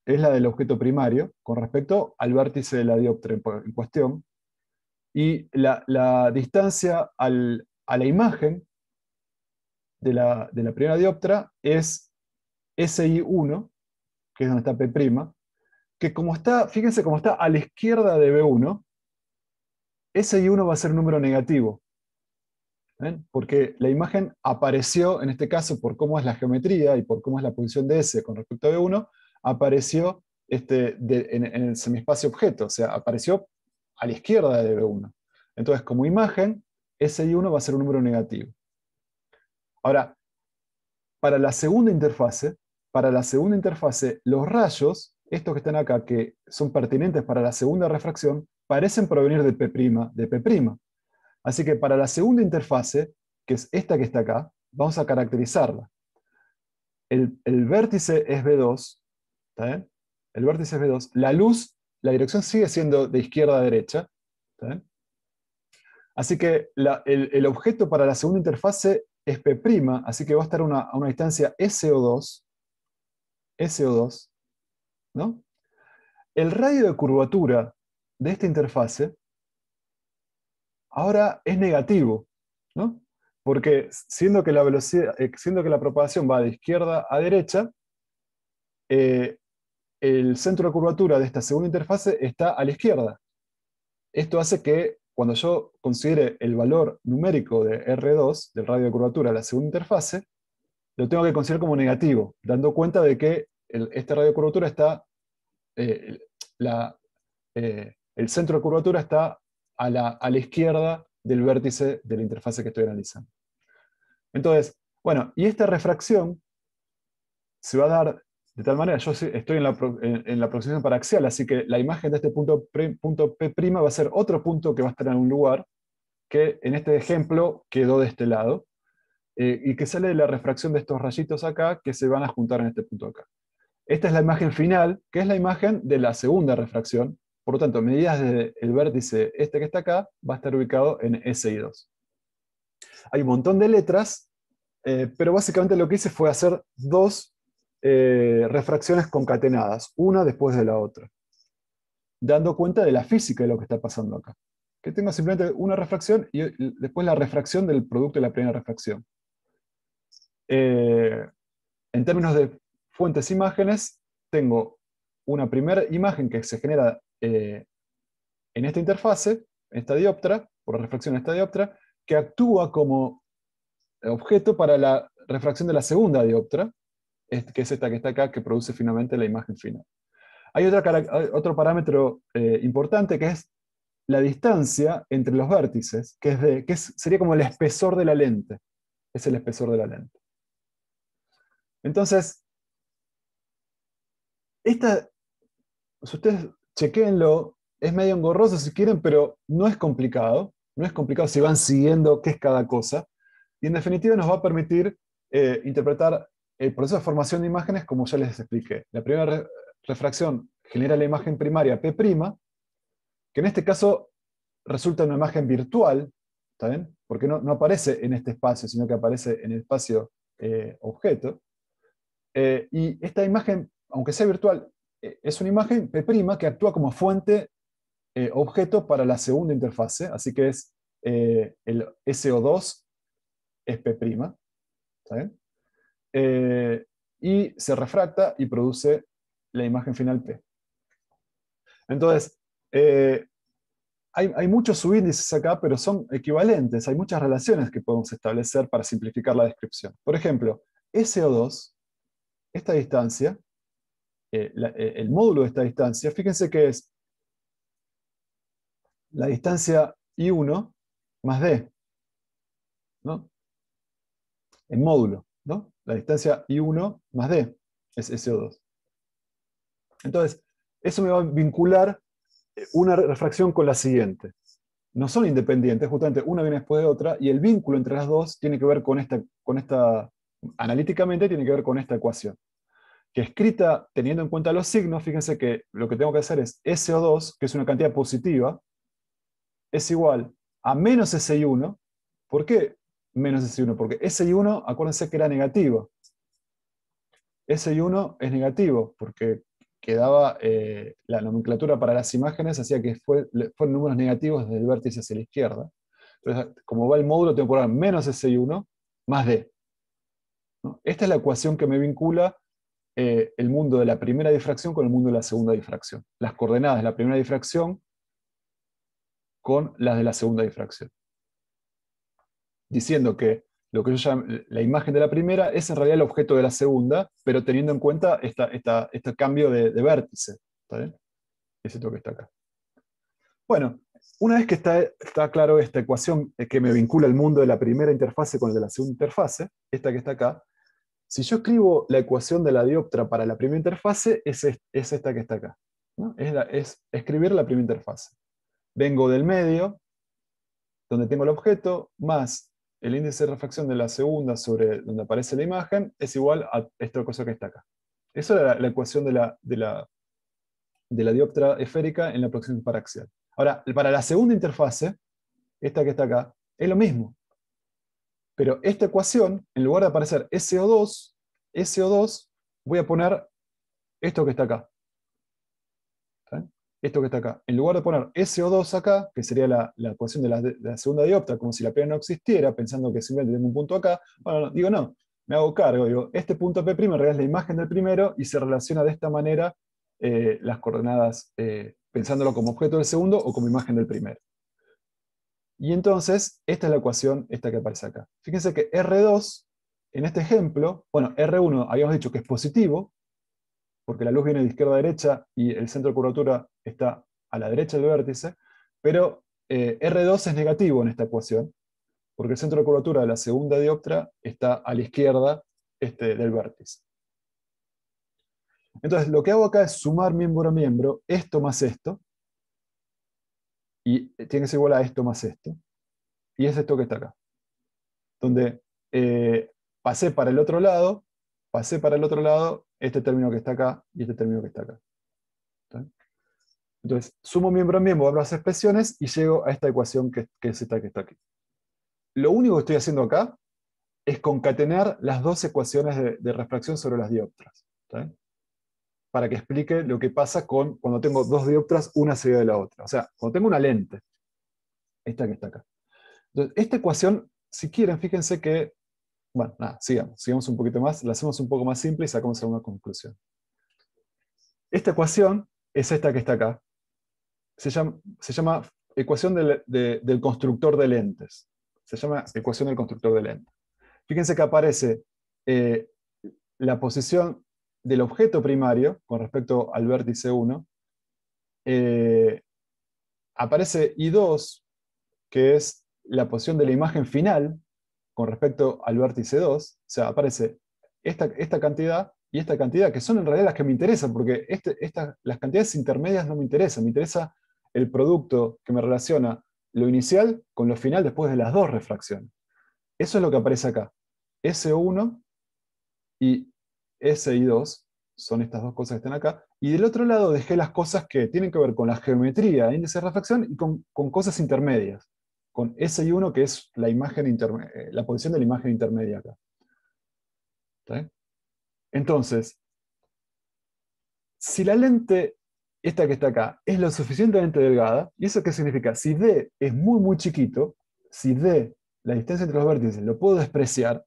es la del objeto primario con respecto al vértice de la dioptra en cuestión. Y la distancia a la imagen de la primera dioptra es SI1, que es donde está P', que como está, fíjense cómo está a la izquierda de B1, SI1 va a ser un número negativo. ¿Ven? Porque la imagen apareció, en este caso, por cómo es la geometría y por cómo es la posición de S con respecto a B1, apareció en el semiespacio objeto, o sea, apareció a la izquierda de B1. Entonces, como imagen, SI1 va a ser un número negativo. Ahora, para la segunda interfase, los rayos, estos que están acá, que son pertinentes para la segunda refracción, parecen provenir de P'. Así que para la segunda interfase, que es esta que está acá, vamos a caracterizarla. El vértice es B2, ¿está bien? El vértice es B2. La luz, la dirección sigue siendo de izquierda a derecha, ¿está bien? Así que el objeto para la segunda interfase es P', así que va a estar a una distancia SO2, ¿no? El radio de curvatura de esta interfase ahora es negativo, ¿no? Porque siendo que la propagación va de izquierda a derecha, el centro de curvatura de esta segunda interfase está a la izquierda. Esto hace que cuando yo considere el valor numérico de R2, del radio de curvatura de la segunda interfase, lo tengo que considerar como negativo, dando cuenta de que este radio de curvatura está, eh, el centro de curvatura está a la izquierda del vértice de la interfase que estoy analizando. Entonces, bueno, y esta refracción se va a dar de tal manera, yo estoy en la aproximación paraxial, así que la imagen de este punto P' va a ser otro punto que va a estar en un lugar que en este ejemplo quedó de este lado, y que sale de la refracción de estos rayitos acá que se van a juntar en este punto acá. Esta es la imagen final, que es la imagen de la segunda refracción, Por lo tanto, medidas desde el vértice este que está acá, va a estar ubicado en SI2. Hay un montón de letras, pero básicamente lo que hice fue hacer dos refracciones concatenadas, una después de la otra, dando cuenta de la física de lo que está pasando acá. Que tengo simplemente una refracción y después la refracción del producto de la primera refracción. En términos de fuentes e imágenes, tengo una primera imagen que se genera en esta interfase, esta dioptra, por refracción de esta dioptra, que actúa como objeto para la refracción de la segunda dioptra, que es esta que está acá, que produce finalmente la imagen final. Hay otro parámetro importante que es la distancia entre los vértices, sería como el espesor de la lente. Es el espesor de la lente. Entonces, si ustedes chequéenlo, es medio engorroso si quieren, pero no es complicado. No es complicado si van siguiendo qué es cada cosa. Y en definitiva nos va a permitir interpretar el proceso de formación de imágenes como ya les expliqué. La primera refracción genera la imagen primaria P', que en este caso resulta una imagen virtual, ¿está bien? Porque no aparece en este espacio, sino que aparece en el espacio objeto. Y esta imagen, aunque sea virtual, es una imagen P' que actúa como fuente objeto para la segunda interfase, así que es el SO2 es P', ¿está bien? Y se refracta y produce la imagen final P. Entonces, hay muchos subíndices acá, pero son equivalentes. Hay muchas relaciones que podemos establecer para simplificar la descripción. Por ejemplo, SO2, esta distancia, el módulo de esta distancia, fíjense que es la distancia I1 más D, ¿no? En módulo, ¿no? La distancia I1 más D es SO2. Entonces, eso me va a vincular una refracción con la siguiente. No son independientes, justamente una viene después de otra, y el vínculo entre las dos tiene que ver con esta analíticamente tiene que ver con esta ecuación. Que escrita teniendo en cuenta los signos, fíjense que lo que tengo que hacer es SO2, que es una cantidad positiva, es igual a menos SI1. ¿Por qué menos SI1? Porque SI1, acuérdense que era negativo. SI1 es negativo, porque quedaba la nomenclatura para las imágenes, hacía que fueron números negativos desde el vértice hacia la izquierda. Entonces, como va el módulo, tengo que poner menos SI1 más D, ¿no? Esta es la ecuación que me vincula el mundo de la primera difracción con el mundo de la segunda difracción. Las coordenadas de la primera difracción con las de la segunda difracción. Diciendo que lo que yo llamo la imagen de la primera es en realidad el objeto de la segunda, pero teniendo en cuenta este cambio de vértice. ¿Está bien? Es esto que está acá. Bueno, una vez que está claro esta ecuación que me vincula el mundo de la primera interfase con el de la segunda interfase, esta que está acá, si yo escribo la ecuación de la dioptra para la primera interfase, es esta que está acá, ¿no? Es escribir la primera interfase. Vengo del medio, donde tengo el objeto, más el índice de refracción de la segunda sobre donde aparece la imagen, es igual a esta cosa que está acá. Eso era la ecuación de la dioptra esférica en la aproximación paraxial. Ahora, para la segunda interfase, esta que está acá, es lo mismo. Pero esta ecuación, en lugar de aparecer SO2, voy a poner esto que está acá. ¿Sí? Esto que está acá. En lugar de poner SO2 acá, que sería la ecuación de la segunda dioptra, como si la primera no existiera, pensando que simplemente tengo un punto acá, bueno, digo no, me hago cargo, digo, este punto P' en realidad es la imagen del primero y se relaciona de esta manera las coordenadas, pensándolo como objeto del segundo o como imagen del primero. Y entonces, esta es la ecuación, esta que aparece acá. Fíjense que R2, en este ejemplo, bueno, R1 habíamos dicho que es positivo, porque la luz viene de izquierda a derecha y el centro de curvatura está a la derecha del vértice, pero R2 es negativo en esta ecuación, porque el centro de curvatura de la segunda dioptra está a la izquierda del vértice. Entonces, lo que hago acá es sumar miembro a miembro, esto más esto, y tiene que ser igual a esto más esto, y es esto que está acá. Donde pasé para el otro lado este término que está acá y este término que está acá. ¿Está? Entonces, sumo miembro a miembro ambas expresiones y llego a esta ecuación que es esta que está aquí. Lo único que estoy haciendo acá es concatenar las dos ecuaciones de refracción sobre las dioptras. ¿Está bien? Para que explique lo que pasa cuando tengo dos dioptras una seguida de la otra. O sea, cuando tengo una lente, esta que está acá. Entonces, esta ecuación, si quieren, fíjense que, bueno, nada, sigamos un poquito más, la hacemos un poco más simple y sacamos alguna conclusión. Esta ecuación es esta que está acá. Se llama ecuación del constructor de lentes. Se llama ecuación del constructor de lentes. Fíjense que aparece eh, la posición del objeto primario con respecto al vértice 1. Aparece I2, que es la posición de la imagen final con respecto al vértice 2. O sea, aparece esta cantidad y esta cantidad, que son en realidad las que me interesan, porque las cantidades intermedias no me interesan. Me interesa el producto que me relaciona lo inicial con lo final después de las dos refracciones. Eso es lo que aparece acá. S1 y SI2 son estas dos cosas que están acá. Y del otro lado dejé las cosas que tienen que ver con la geometría de índice de refracción y con cosas intermedias. Con SI1, que es la posición de la imagen intermedia acá. ¿Sí? Entonces, si la lente, esta que está acá, es lo suficientemente delgada, ¿y eso qué significa? Si D es muy, muy chiquito, si D, la distancia entre los vértices, lo puedo despreciar,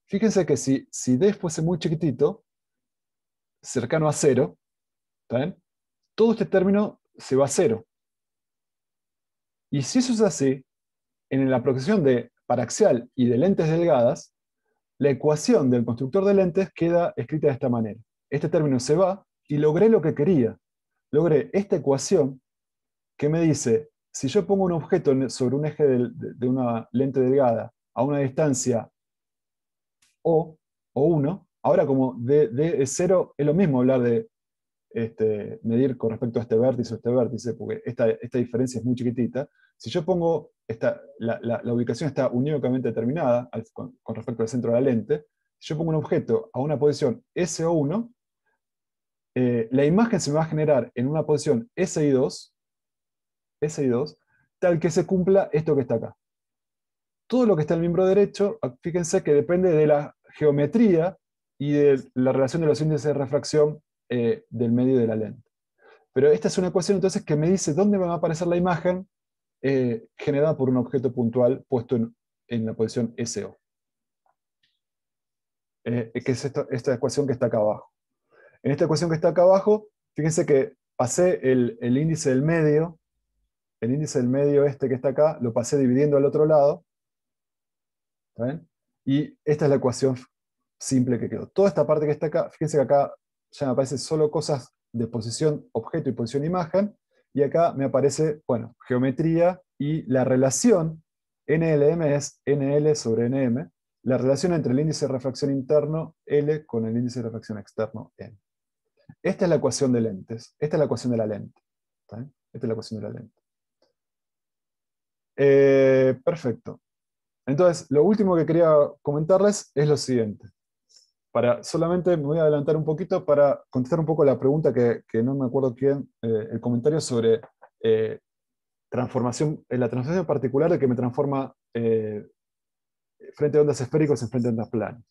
fíjense que si D fuese muy chiquitito, cercano a cero, ¿está bien? Todo este término se va a cero. Y si eso es así, en la aproximación de paraxial y de lentes delgadas, la ecuación del constructor de lentes queda escrita de esta manera. Este término se va y logré lo que quería. Logré esta ecuación que me dice, si yo pongo un objeto sobre un eje de una lente delgada a una distancia o 1, ahora como D es 0, es lo mismo hablar de medir con respecto a este vértice o este vértice, porque esta diferencia es muy chiquitita. Si yo pongo, la ubicación está unívocamente determinada con respecto al centro de la lente, si yo pongo un objeto a una posición SO1, la imagen se me va a generar en una posición SI2, tal que se cumpla esto que está acá. Todo lo que está en el miembro derecho, fíjense que depende de la geometría y de la relación de los índices de refracción del medio de la lente. Pero esta es una ecuación entonces que me dice dónde va a aparecer la imagen generada por un objeto puntual puesto en la posición SO. Que es esta ecuación que está acá abajo. En esta ecuación que está acá abajo, fíjense que pasé el índice del medio, este que está acá, lo pasé dividiendo al otro lado. ¿Está bien? Y esta es la ecuación simple que quedó. Toda esta parte que está acá, fíjense que acá ya me aparecen solo cosas de posición objeto y posición imagen, y acá me aparece, bueno, geometría y la relación NLM es NL sobre NM, la relación entre el índice de refracción interno L con el índice de refracción externo N. Esta es la ecuación de lentes, esta es la ecuación de la lente. ¿Está bien? Esta es la ecuación de la lente. Perfecto. Entonces, lo último que quería comentarles es lo siguiente. Solamente me voy a adelantar un poquito para contestar un poco la pregunta que no me acuerdo quién, el comentario sobre la transformación particular de que me transforma frente a ondas esféricos en frente a ondas planas.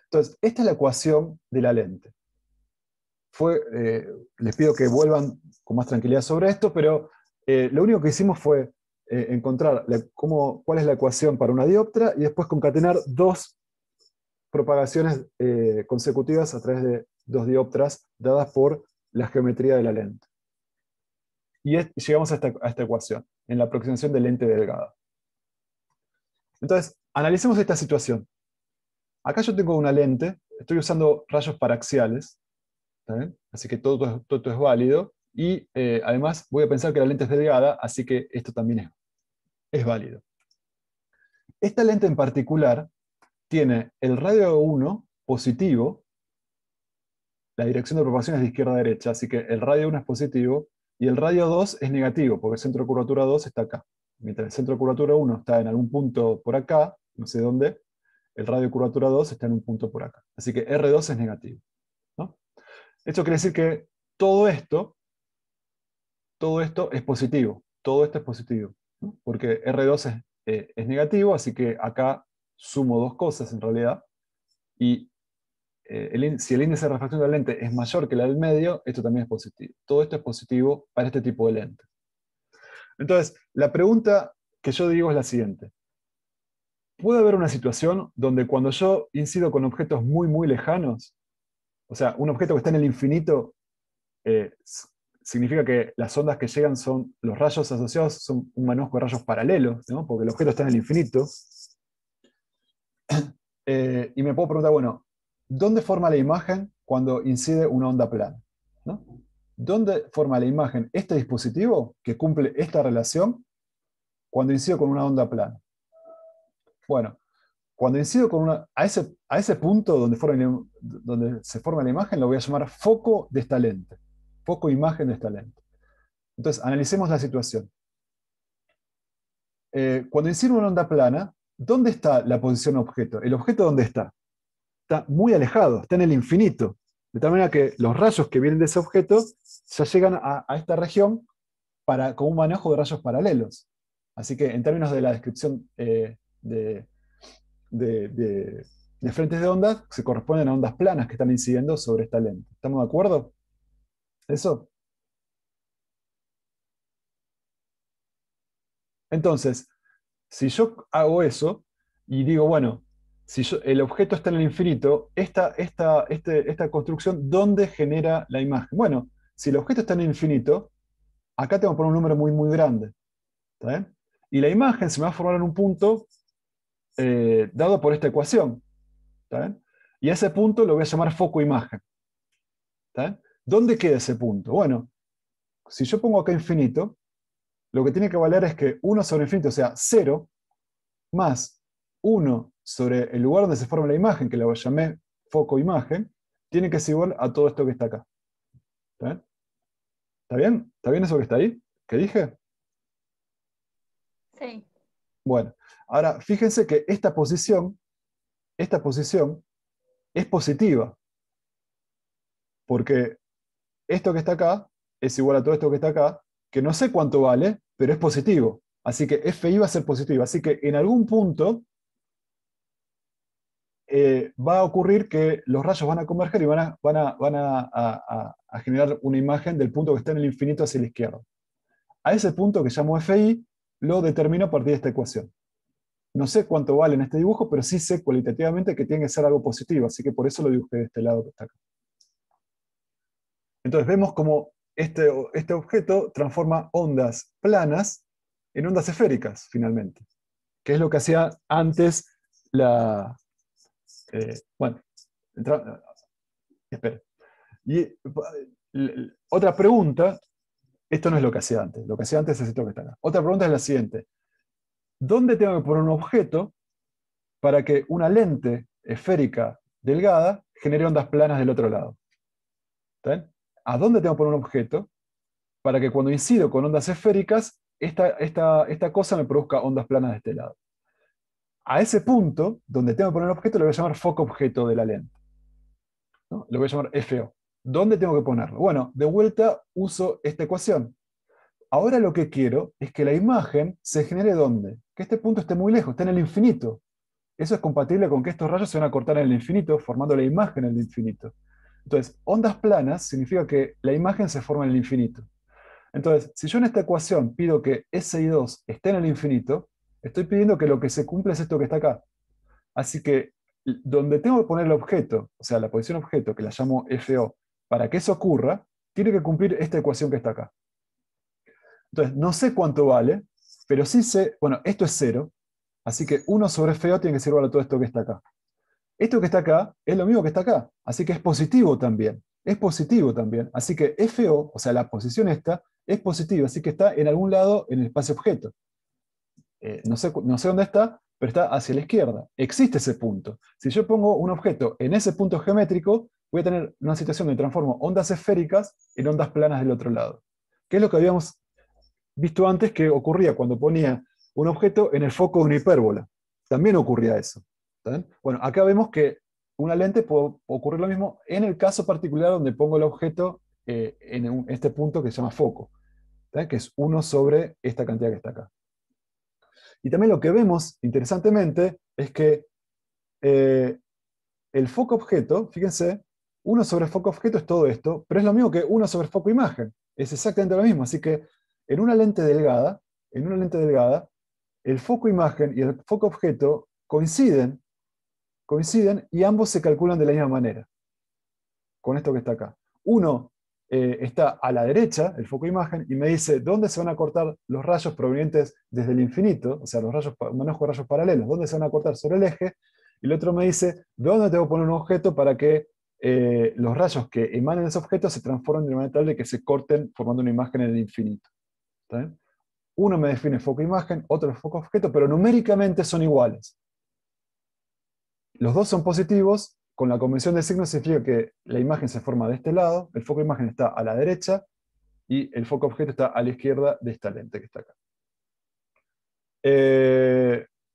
Entonces, esta es la ecuación de la lente. Les pido que vuelvan con más tranquilidad sobre esto, pero lo único que hicimos fue encontrar cuál es la ecuación para una dioptra y después concatenar dos propagaciones consecutivas a través de dos dioptras dadas por la geometría de la lente. Y llegamos a esta ecuación, en la aproximación de lente delgada. Entonces, analicemos esta situación. Acá yo tengo una lente, estoy usando rayos paraxiales, ¿está bien? Así que todo es válido, y además voy a pensar que la lente es delgada, así que esto también es válido. Esta lente en particular tiene el radio 1 positivo, la dirección de propagación es de izquierda a derecha, así que el radio 1 es positivo, y el radio 2 es negativo, porque el centro de curvatura 2 está acá. Mientras el centro de curvatura 1 está en algún punto por acá, no sé dónde, el radio de curvatura 2 está en un punto por acá. Así que R2 es negativo, ¿no? Esto quiere decir que todo esto es positivo. Todo esto es positivo, ¿no? Porque R2 es negativo, así que acá sumo dos cosas en realidad. Y si el índice de refracción de la lente es mayor que la del medio, esto también es positivo. Todo esto es positivo para este tipo de lente. Entonces, la pregunta que yo digo es la siguiente. ¿Puede haber una situación donde cuando yo incido con objetos muy, muy lejanos, o sea, un objeto que está en el infinito, significa que las ondas que llegan son, los rayos asociados son un manojo de rayos paralelos, ¿no? Porque el objeto está en el infinito. Y me puedo preguntar, bueno, ¿dónde forma la imagen cuando incide una onda plana? ¿No? ¿Dónde forma la imagen este dispositivo que cumple esta relación cuando incido con una onda plana? Bueno, cuando incido con a ese punto donde se forma la imagen, lo voy a llamar foco de esta lente. Foco imagen de esta lente. Entonces, analicemos la situación. Cuando incido una onda plana, ¿dónde está la posición objeto? ¿El objeto dónde está? Está muy alejado, está en el infinito. De tal manera que los rayos que vienen de ese objeto ya llegan a esta región con un manejo de rayos paralelos. Así que en términos de la descripción de, de- de- de frentes de ondas, se corresponden a ondas planas que están incidiendo sobre esta lente. ¿Estamos de acuerdo? ¿Eso? Entonces, si yo hago eso y digo, bueno, si el objeto está en el infinito, esta construcción, ¿dónde genera la imagen? Bueno, si el objeto está en el infinito, acá tengo que poner un número muy, muy grande. ¿Está bien? Y la imagen se me va a formar en un punto dado por esta ecuación. ¿Está bien? Y a ese punto lo voy a llamar foco imagen. ¿Está bien? ¿Dónde queda ese punto? Bueno, si yo pongo acá infinito, lo que tiene que valer es que 1 sobre infinito, o sea, 0, más 1 sobre el lugar donde se forma la imagen, que lo llamé foco imagen, tiene que ser igual a todo esto que está acá. ¿Está bien? ¿Está bien? ¿Está bien eso que está ahí? ¿Qué dije? Sí. Bueno, ahora fíjense que esta posición es positiva, porque esto que está acá es igual a todo esto que está acá, que no sé cuánto vale, pero es positivo. Así que FI va a ser positivo. Así que en algún punto va a ocurrir que los rayos van a converger y van a generar una imagen del punto que está en el infinito hacia la izquierda. A ese punto que llamo FI, lo determino a partir de esta ecuación. No sé cuánto vale en este dibujo, pero sí sé cualitativamente que tiene que ser algo positivo, así que por eso lo dibujé de este lado que está acá. Entonces vemos cómo este objeto transforma ondas planas en ondas esféricas, finalmente, que es lo que hacía antes bueno, espera. Y otra pregunta, esto no es lo que hacía antes, lo que hacía antes es esto que está acá. Otra pregunta es la siguiente: ¿dónde tengo que poner un objeto para que una lente esférica delgada genere ondas planas del otro lado? ¿Está bien? ¿A dónde tengo que poner un objeto para que cuando incido con ondas esféricas, esta cosa me produzca ondas planas de este lado? A ese punto, donde tengo que poner el objeto, le voy a llamar foco objeto de la lente, ¿no? Le voy a llamar FO. ¿Dónde tengo que ponerlo? Bueno, de vuelta uso esta ecuación. Ahora lo que quiero es que la imagen se genere ¿dónde? Que este punto esté muy lejos, esté en el infinito. Eso es compatible con que estos rayos se van a cortar en el infinito, formando la imagen en el infinito. Entonces, ondas planas significa que la imagen se forma en el infinito. Entonces, si yo en esta ecuación pido que SI2 esté en el infinito, estoy pidiendo que lo que se cumple es esto que está acá. Así que donde tengo que poner el objeto, o sea, la posición objeto, que la llamo FO, para que eso ocurra, tiene que cumplir esta ecuación que está acá. Entonces, no sé cuánto vale, pero sí sé, bueno, esto es 0, así que 1 sobre FO tiene que ser igual a todo esto que está acá. Esto que está acá es lo mismo que está acá, así que es positivo también. Es positivo también. Así que FO, o sea, la posición esta, es positiva, así que está en algún lado en el espacio objeto. No sé dónde está, pero está hacia la izquierda. Existe ese punto. Si yo pongo un objeto en ese punto geométrico, voy a tener una situación donde transformo ondas esféricas en ondas planas del otro lado. ¿Qué es lo que habíamos visto antes que ocurría cuando ponía un objeto en el foco de una hipérbola? También ocurría eso. ¿Está bien? Bueno, acá vemos que una lente puede ocurrir lo mismo en el caso particular donde pongo el objeto en este punto que se llama foco, ¿tá? Que es 1 sobre esta cantidad que está acá. Y también lo que vemos, interesantemente, es que el foco objeto, fíjense, 1 sobre foco objeto es todo esto, pero es lo mismo que 1 sobre foco imagen. Es exactamente lo mismo. Así que en una lente delgada, el foco imagen y el foco objeto coinciden y ambos se calculan de la misma manera, con esto que está acá. Uno está a la derecha, el foco imagen, y me dice dónde se van a cortar los rayos provenientes desde el infinito, o sea, los rayos, manejo de rayos paralelos, dónde se van a cortar sobre el eje, y el otro me dice dónde tengo que poner un objeto para que los rayos que emanen de ese objeto se transformen de manera tal de que se corten formando una imagen en el infinito. ¿Está bien? Uno me define foco imagen, otro foco objeto, pero numéricamente son iguales. Los dos son positivos, con la convención de signos significa que la imagen se forma de este lado, el foco imagen está a la derecha y el foco objeto está a la izquierda de esta lente que está acá.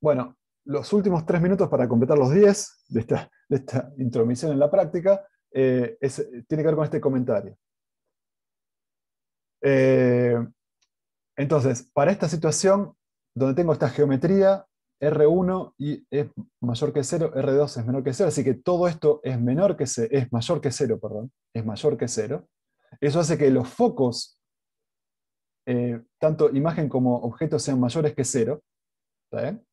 Bueno, los últimos 3 minutos para completar los 10 de esta intromisión en la práctica tiene que ver con este comentario. Entonces, para esta situación, donde tengo esta geometría, R1 y es mayor que 0, R2 es menor que 0, así que todo esto es mayor que 0, perdón, es mayor que 0. Eso hace que los focos, tanto imagen como objeto, sean mayores que 0. ¿Está bien?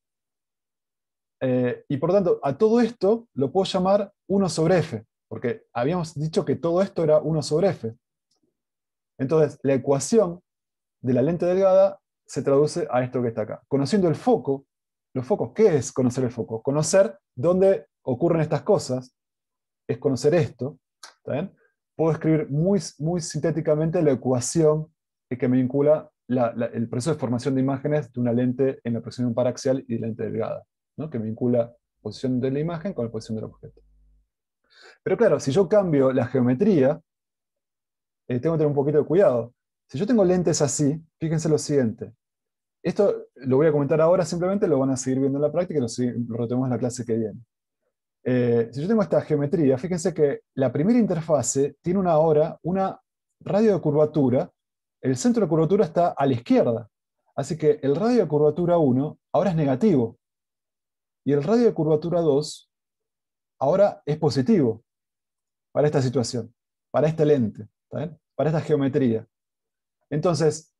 Y por lo tanto, a todo esto lo puedo llamar 1 sobre f, porque habíamos dicho que todo esto era 1 sobre f. Entonces, la ecuación de la lente delgada se traduce a esto que está acá. Conociendo el foco, los focos, ¿qué es conocer el foco? Conocer dónde ocurren estas cosas, es conocer esto. ¿Está bien? Puedo escribir muy, muy sintéticamente la ecuación que me vincula el proceso de formación de imágenes de una lente en la posición paraxial y de lente delgada, ¿no? Que me vincula la posición de la imagen con la posición del objeto. Pero claro, si yo cambio la geometría, tengo que tener un poquito de cuidado. Si yo tengo lentes así, fíjense lo siguiente. Esto lo voy a comentar ahora, simplemente lo van a seguir viendo en la práctica y lo retomamos en la clase que viene. Si yo tengo esta geometría, fíjense que la primera interfase tiene una radio de curvatura. El centro de curvatura está a la izquierda. Así que el radio de curvatura 1 ahora es negativo. Y el radio de curvatura 2 ahora es positivo para esta situación, para este lente, ¿está bien? Para esta geometría. Entonces,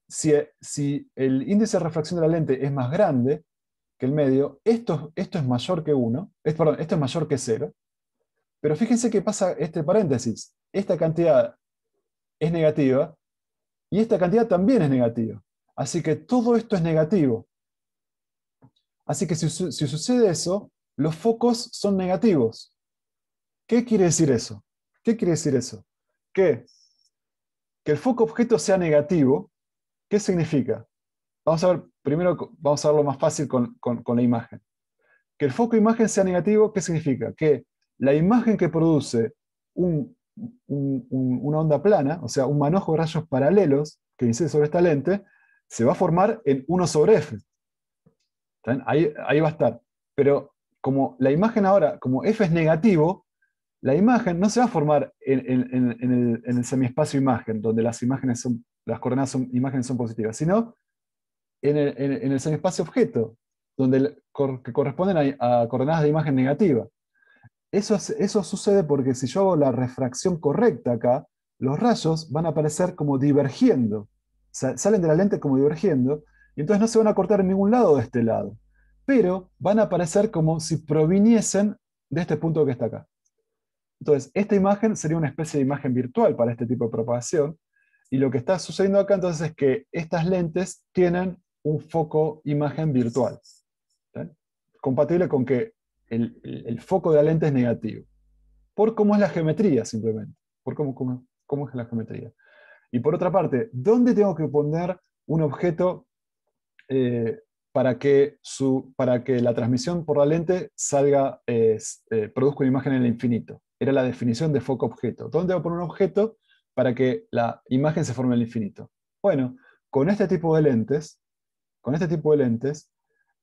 si el índice de refracción de la lente es más grande que el medio, esto es mayor que 1, perdón, esto es mayor que 0, pero fíjense que pasa este paréntesis. Esta cantidad es negativa y esta cantidad también es negativa. Así que todo esto es negativo. Así que si sucede eso, los focos son negativos. ¿Qué quiere decir eso? ¿Qué quiere decir eso? Que el foco objeto sea negativo, ¿qué significa? Vamos a ver, primero vamos a ver lo más fácil con la imagen. Que el foco imagen sea negativo, ¿qué significa? Que la imagen que produce una onda plana, o sea, un manojo de rayos paralelos que incide sobre esta lente, se va a formar en 1 sobre f. Ahí va a estar. Pero como la imagen ahora, como f es negativo, la imagen no se va a formar en el semiespacio imagen, donde las coordenadas imágenes son positivas, sino en el semiespacio objeto, que corresponden a coordenadas de imagen negativa. Eso sucede porque si yo hago la refracción correcta acá, los rayos van a aparecer como divergiendo. Salen de la lente como divergiendo, y entonces no se van a cortar en ningún lado de este lado. Pero van a aparecer como si proviniesen de este punto que está acá. Entonces, esta imagen sería una especie de imagen virtual para este tipo de propagación. Y lo que está sucediendo acá entonces es que estas lentes tienen un foco imagen virtual, ¿sí? Compatible con que el foco de la lente es negativo. Por cómo es la geometría, simplemente. Por cómo es la geometría. Y por otra parte, ¿dónde tengo que poner un objeto para que la transmisión por la lente produzca una imagen en el infinito? Era la definición de foco objeto. ¿Dónde voy a poner un objeto para que la imagen se forme en el infinito? Bueno, con este tipo de lentes,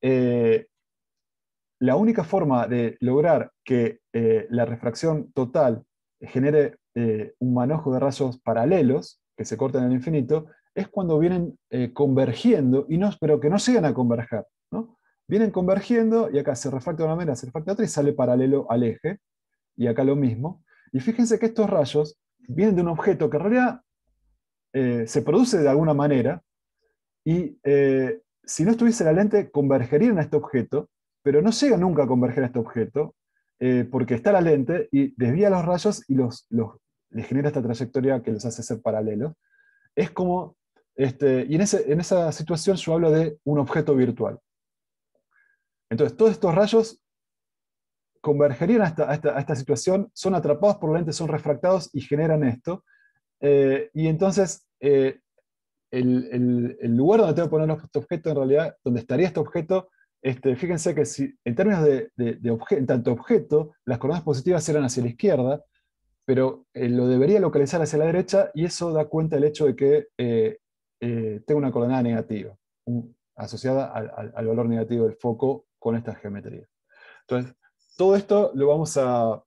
eh, la única forma de lograr que la refracción total genere un manojo de rayos paralelos que se cortan en el infinito, es cuando vienen convergiendo, pero que no llegan a converger, ¿no? Vienen convergiendo y acá se refracta de una manera, se refracta de otra y sale paralelo al eje, y acá lo mismo. Y fíjense que estos rayos vienen de un objeto que en realidad se produce de alguna manera, y si no estuviese la lente, convergerían a este objeto, pero no llega nunca a converger a este objeto, porque está la lente y desvía los rayos y les genera esta trayectoria que los hace ser paralelos. Es como, y en esa situación yo hablo de un objeto virtual. Entonces, todos estos rayos convergerían a esta situación, son atrapados por la lente, son refractados y generan esto. Y entonces, el lugar donde tengo que poner este objeto, en realidad, donde estaría este objeto, fíjense que si, en términos en tanto objeto, las coordenadas positivas eran hacia la izquierda, pero lo debería localizar hacia la derecha, y eso da cuenta del hecho de que tengo una coordenada negativa, asociada al valor negativo del foco con esta geometría. Entonces, todo esto lo vamos a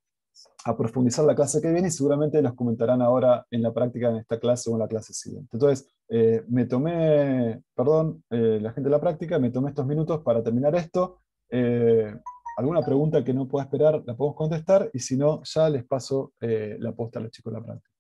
profundizar la clase que viene y seguramente nos comentarán ahora en la práctica en esta clase o en la clase siguiente. Entonces, la gente de la práctica, me tomé estos minutos para terminar esto. Eh, Alguna pregunta que no pueda esperar la podemos contestar, y si no, ya les paso la posta a los chicos de la práctica.